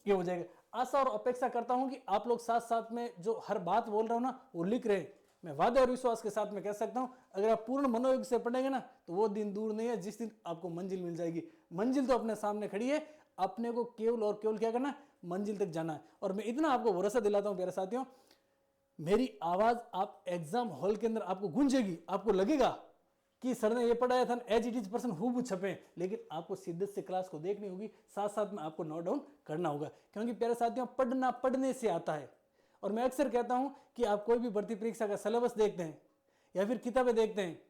ये हो जाएगा। आशा और अपेक्षा करता हूं कि आप लोग साथ साथ में जो हर बात बोल रहा हूं ना वो लिख रहे हैं। मैं वादे और विश्वास के साथ में कह सकता हूं, अगर आप पूर्ण मनोयोग से पढ़ेंगे ना तो वो दिन दूर नहीं है जिस दिन आपको मंजिल मिल जाएगी। मंजिल तो अपने सामने खड़ी है, अपने को केवल और केवल क्या करना, मंजिल तक जाना है। और मैं इतना आपको भरोसा दिलाता हूं प्यारे साथियों, मेरी आवाज आप एग्जाम हॉल के अंदर आपको गूंजेगी, आपको लगेगा कि सर ने ये पढ़ाया था, एज इट इज पर्सन हूबहू छपे, लेकिन आपको शिद्दत से क्लास को देखनी होगी, साथ साथ में आपको नोट डाउन करना होगा। क्योंकि प्यारे साथियों, पढ़ना पढ़ने से आता है। और मैं अक्सर कहता हूं कि आप कोई भी भर्ती परीक्षा का सिलेबस देखते हैं या फिर किताबें देखते हैं,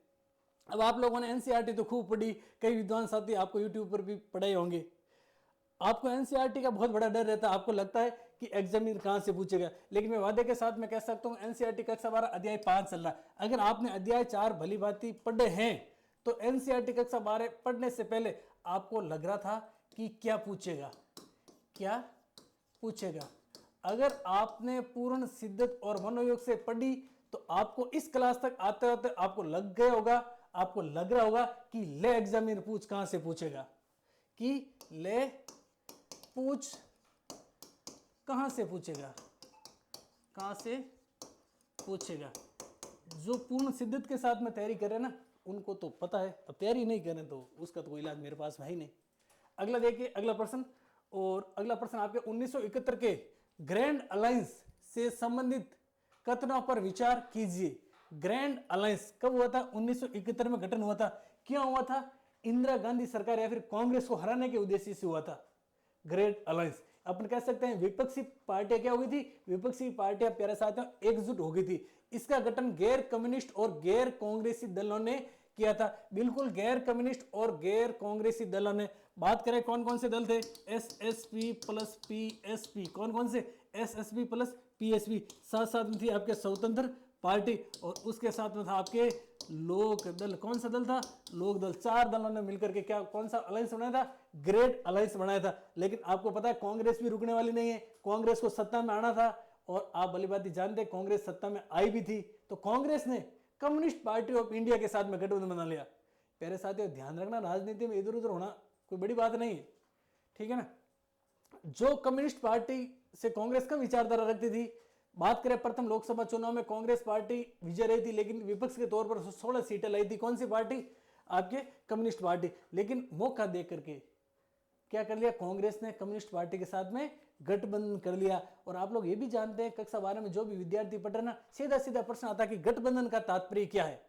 अब आप लोगों ने एनसीईआरटी तो खूब पढ़ी, कई विद्वान साथी आपको यूट्यूब पर भी पढ़ाए होंगे। आपको एनसीईआरटी का बहुत बड़ा डर रहता है, आपको लगता है कि एग्जामिनर कहां से पूछेगा, लेकिन मैं वादे के साथ में कह सकता हूं एनसीईआरटी कक्षा 12 अध्याय 5 चल रहा है। अगर आपने अध्याय 4 भली भांति पढ़े हैं तो एनसीईआरटी कक्षा 12 पढ़ने से पहले आपको लग रहा था कि क्या पूछेगा, क्या पूछेगा। अगर आपने पूर्ण शिद्दत और मनोयोग से पढ़ी तो आपको इस क्लास तक आते आते आपको लग गया होगा, आपको लग रहा होगा कि ले एग्जामिनर पूछ कहां से पूछेगा, कि ले पूछ कहां से पूछेगा, कहां से पूछेगा। जो पूर्ण शिद्दत के साथ में तैयारी करे ना उनको तो पता है, अब तैयारी नहीं करें तो उसका तो कोई इलाज मेरे पास है ही नहीं। अगला देखिए, अगला प्रश्न, और अगला प्रश्न आपके 1971 के ग्रैंड अलायंस से संबंधित कथनों पर विचार कीजिए। ग्रैंड अलायंस कब हुआ था, 1971 में गठन हुआ था। क्यों हुआ था, इंदिरा गांधी सरकार या फिर कांग्रेस को हराने के उद्देश्य से हुआ था ग्रैंड अलायंस। अपन कह सकते हैं विपक्षी पार्टियां क्या हो गई थी, विपक्षी पार्टियां प्यारे साथियों एकजुट हो गई थी। इसका गठन गैर कम्युनिस्ट और गैर कांग्रेसी दलों ने किया था। बिल्कुल गैर कम्युनिस्ट और गैर कांग्रेसी दलों ने। बात करें कौन कौन से दल थे, एसएसपी प्लस पीएसपी, कौन कौन से, एसएसपी प्लस पीएसपी। साथ साथ में थी आपके स्वतंत्र पार्टी और उसके साथ में था आपके लोक दल। कौन सा दल था, लोक दल। 4 दलों ने मिलकर के क्या, कौन सा अलायंस बनाया था, ग्रेट अलायंस बनाया था। लेकिन आपको पता है कांग्रेस भी रुकने वाली नहीं है, कांग्रेस को सत्ता में आना था और आप भली बात जानते हैं कांग्रेस सत्ता में आई भी थी। तो कांग्रेस ने कम्युनिस्ट पार्टी ऑफ इंडिया के साथ में गठबंधन बना लिया। प्यारे साथियों ध्यान रखना, राजनीति में इधर उधर होना कोई बड़ी बात नहीं है, ठीक है ना। जो कम्युनिस्ट पार्टी से कांग्रेस का विचारधारा रखती थी, बात करें प्रथम लोकसभा चुनाव में कांग्रेस पार्टी विजय रही थी, लेकिन विपक्ष के तौर पर 16 सीटें लाई थी। कौन सी पार्टी, आपके कम्युनिस्ट पार्टी। लेकिन मौका देख करके क्या कर लिया, कांग्रेस ने कम्युनिस्ट पार्टी के साथ में गठबंधन कर लिया। और आप लोग ये भी जानते हैं कक्षा 12 में जो भी विद्यार्थी पढ़ रहे ना, सीधा सीधा प्रश्न आता है कि गठबंधन का तात्पर्य क्या है।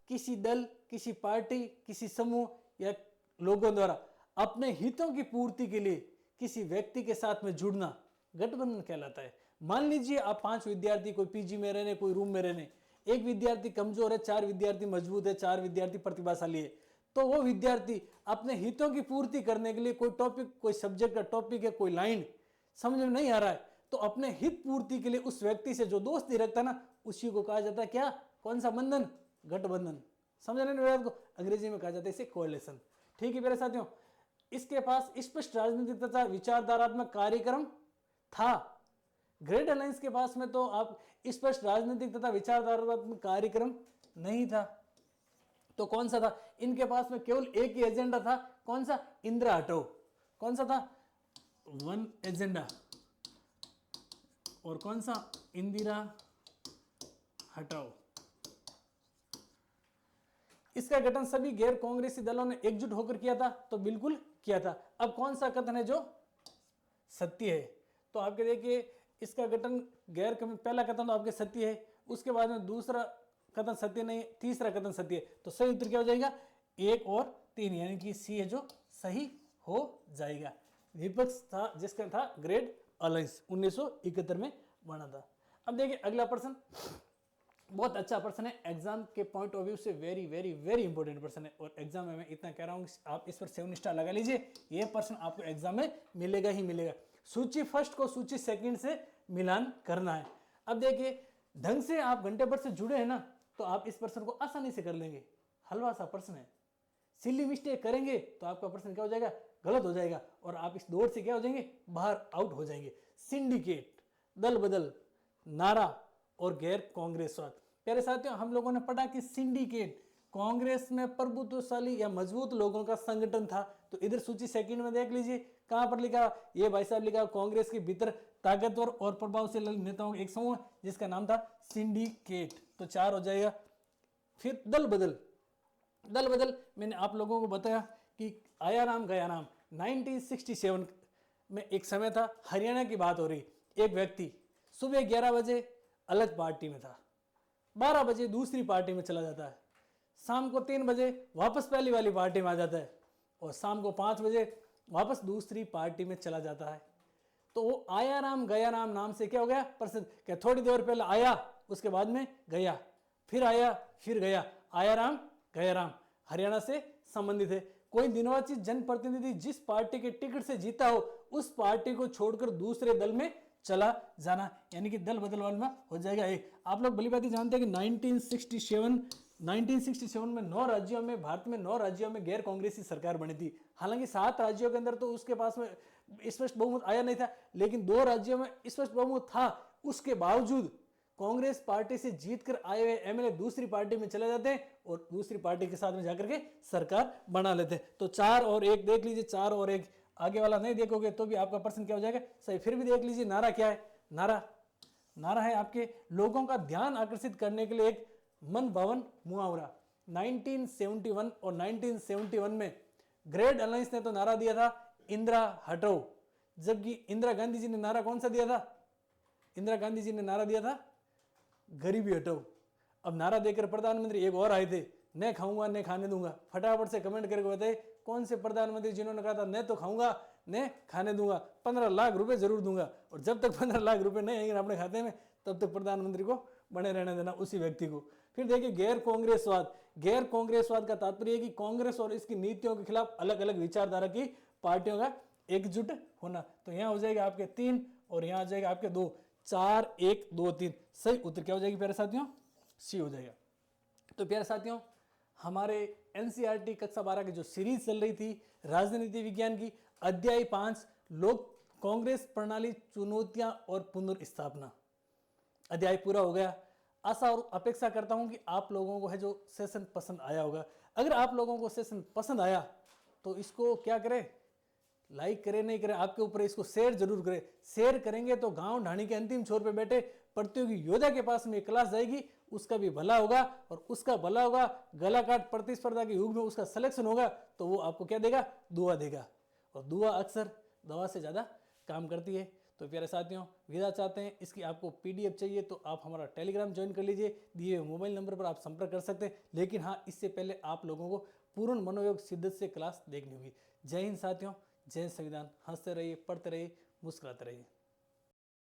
किसी दल, किसी पार्टी, किसी समूह या लोगों द्वारा अपने हितों की पूर्ति के लिए किसी व्यक्ति के साथ में जुड़ना गठबंधन कहलाता है। मान लीजिए आप 5 विद्यार्थी, कोई पीजी में रहने, कोई रूम में रहने, एक विद्यार्थी कमजोर है, 4 विद्यार्थी मजबूत है, 4 विद्यार्थी प्रतिभाशाली है, तो वो विद्यार्थी अपने हितों की पूर्ति करने के लिए कोई टॉपिक, कोई सब्जेक्ट का टॉपिक है, कोई लाइन समझ में नहीं आ रहा है, तो अपने हित पूर्ति के लिए उस व्यक्ति से जो दोस्ती रखता है ना, उसी को कहा जाता है क्या, कौन सा बंधन, गठबंधन। समझ रहे हैं को, अंग्रेजी में कहा जाता है इसे कोएलिशन। ठीक है मेरे साथियों, इसके पास स्पष्ट राजनीतिक तथा विचारधारात्मक कार्यक्रम था। ग्रेट अलायंस के पास में तो आप स्पष्ट राजनीतिक तथा विचारधारात्मक कार्यक्रम नहीं था। तो कौन सा था, इनके पास में केवल एक ही एजेंडा था, कौन सा, इंदिरा हटाओ। कौन सा था, वन एजेंडा। और कौन सा, इंदिरा हटाओ। इसका गठन सभी गैर कांग्रेसी दलों ने एकजुट होकर किया था, तो बिल्कुल किया था। अब कौन सा कथन है जो सत्य है? तो आपके देखिए इसका गठन पहला कथन तो आपके सत्य है, उसके बाद में दूसरा कथन सत्य नहीं, तीसरा कथन सत्य है। तो सही उत्तर क्या हो जाएगा? 1 और 3, यानी कि सी है जो सही हो जाएगा। विपक्ष था जिसका था ग्रेट अलायंस, 1971 में बना था। अब देखिए अगला प्रश्न, बहुत अच्छा प्रश्न है, एग्जाम के पॉइंट ऑफ व्यू से वेरी वेरी वेरी इंपॉर्टेंट प्रश्न है। और एग्जाम में मैं इतना कह रहा हूँ आप इस पर 7 स्टार लगा लीजिए, ये प्रश्न आपको एग्जाम में मिलेगा ही मिलेगा। सूची फर्स्ट को सूची सेकंड से मिलान करना है। अब देखिए ढंग से आप घंटे भर से जुड़े हैं ना, तो आप इस प्रश्न को आसानी से कर लेंगे। हलवा सा प्रश्न है, सिली मिस्टेक करेंगे तो आपका प्रश्न क्या हो जाएगा? गलत हो जाएगा, और आप इस दौड़ से क्या हो जाएंगे? बाहर आउट हो जाएंगे। सिंडिकेट, दल बदल, नारा और गैर कांग्रेसवाद। प्यारे साथियों, हम लोगों ने पढ़ा कि सिंडिकेट कांग्रेस में प्रभुत्वशाली या मजबूत लोगों का संगठन था। तो इधर सूची सेकंड में देख लीजिए कहां पर लिखा, ये भाई साहब लिखा कांग्रेस के भीतर ताकतवर और प्रभावशाली नेताओं का एक समूह जिसका नाम था सिंडिकेट। तो 4 हो जाएगा। फिर दल बदल, दल बदल मैंने आप लोगों को बताया कि आया नाम गया नाम। 1967 में एक समय था, हरियाणा की बात हो रही, एक व्यक्ति सुबह 11 बजे अलग पार्टी में था, 12 बजे दूसरी पार्टी में चला जाता है, शाम को 3 बजे वापस पहली वाली पार्टी में आ जाता है, और शाम को 5 बजे वापस दूसरी पार्टी में चला जाता है। तो वो आया राम गया राम नाम से क्या हो गया? प्रसिद्ध। क्या थोड़ी देर पहले आया, उसके बाद में गया, फिर आया, फिर गया, आया राम गया राम, हरियाणा से संबंधित है। कोई निर्वाचित जनप्रतिनिधि जिस पार्टी के टिकट से जीता हो उस पार्टी को छोड़कर दूसरे दल में चला जाना, यानी कि दल बदल वाला हो जाएगा एक। आप लोग भली भांति जानते हैं कि 1967 में 9 राज्यों में, भारत में 9 राज्यों में गैर कांग्रेसी सरकार बनी थी। हालांकि 7 राज्यों के अंदर तो उसके पास में स्पष्ट बहुमत आया नहीं था, लेकिन 2 राज्यों में स्पष्ट बहुमत था। उसके बावजूद कांग्रेस पार्टी से जीतकर आए हुए एमएलए दूसरी पार्टी में चले जाते हैं और दूसरी पार्टी के साथ में जाकर के सरकार बना लेते हैं। तो 4 और 1 देख लीजिए, 4 और 1, आगे वाला नहीं देखोगे तो भी आपका प्रश्न क्या हो जाएगा? सही। फिर भी देख लीजिए नारा क्या है? नारा है आपके लोगों का ध्यान आकर्षित करने के लिए एक मन भवन मुहावरा। 1971 और 1971 में ग्रेट अलायंस ने तो नारा दिया था इंदिरा हटाओ, जबकि इंदिरा गांधी जी ने नारा कौन सा दिया था? इंदिरा गांधी जी ने नारा दिया था गरीबी हटाओ। अब नारा देकर प्रधानमंत्री एक और आए थे, न खाऊंगा न खाने दूंगा। फटाफट से कमेंट करके बताए कौन से प्रधानमंत्री जिन्होंने कहा था न तो खाऊंगा न खाने दूंगा, 15 लाख रुपए जरूर दूंगा, और जब तक 15 लाख रुपए नहीं आएंगे अपने खाते में तब तक प्रधानमंत्री को बने रहने देना उसी व्यक्ति को। फिर देखिए गैर कांग्रेसवाद। गैर कांग्रेसवाद का तात्पर्य है कि कांग्रेस और इसकी नीतियों के खिलाफ अलग अलग विचारधारा की पार्टियों का एकजुट होना। तो यहाँ हो जाएगा आपके 3 और यहाँ आ जाएगा आपके 2, 4 1 2 3। सही उत्तर क्या हो जाएगी प्यारे साथियों? सी हो जाएगा। तो प्यारे साथियों, हमारे एनसीईआरटी कक्षा 12 की जो सीरीज चल रही थी राजनीति विज्ञान की, अध्याय 5 लोक कांग्रेस प्रणाली चुनौतियां और पुनर्स्थापना, अध्याय पूरा हो गया। आशा और अपेक्षा करता हूं कि आप लोगों को है जो सेशन पसंद आया होगा। अगर आप लोगों को सेशन पसंद आया तो इसको क्या करें? लाइक करें, नहीं करें आपके ऊपर, इसको शेयर जरूर करें। शेयर करेंगे तो गांव ढाणी के अंतिम छोर पे बैठे प्रतियोगी योद्धा के पास में क्लास जाएगी, उसका भी भला होगा, और उसका भला होगा, गला काट प्रतिस्पर्धा के युग में उसका सिलेक्शन होगा, तो वो आपको क्या देगा? दुआ देगा, और दुआ अक्सर दवा से ज़्यादा काम करती है। तो प्यारे साथियों, विदा चाहते हैं, इसकी आपको पीडीएफ चाहिए तो आप हमारा टेलीग्राम ज्वाइन कर लीजिए, दिए हुए मोबाइल नंबर पर आप संपर्क कर सकते हैं। लेकिन हाँ, इससे पहले आप लोगों को पूर्ण मनोयोग शिद्दत से क्लास देखनी होगी। जय हिंद साथियों, जय संविधान। हंसते रहिए, पढ़ते रहिए, मुस्कुराते रहिए।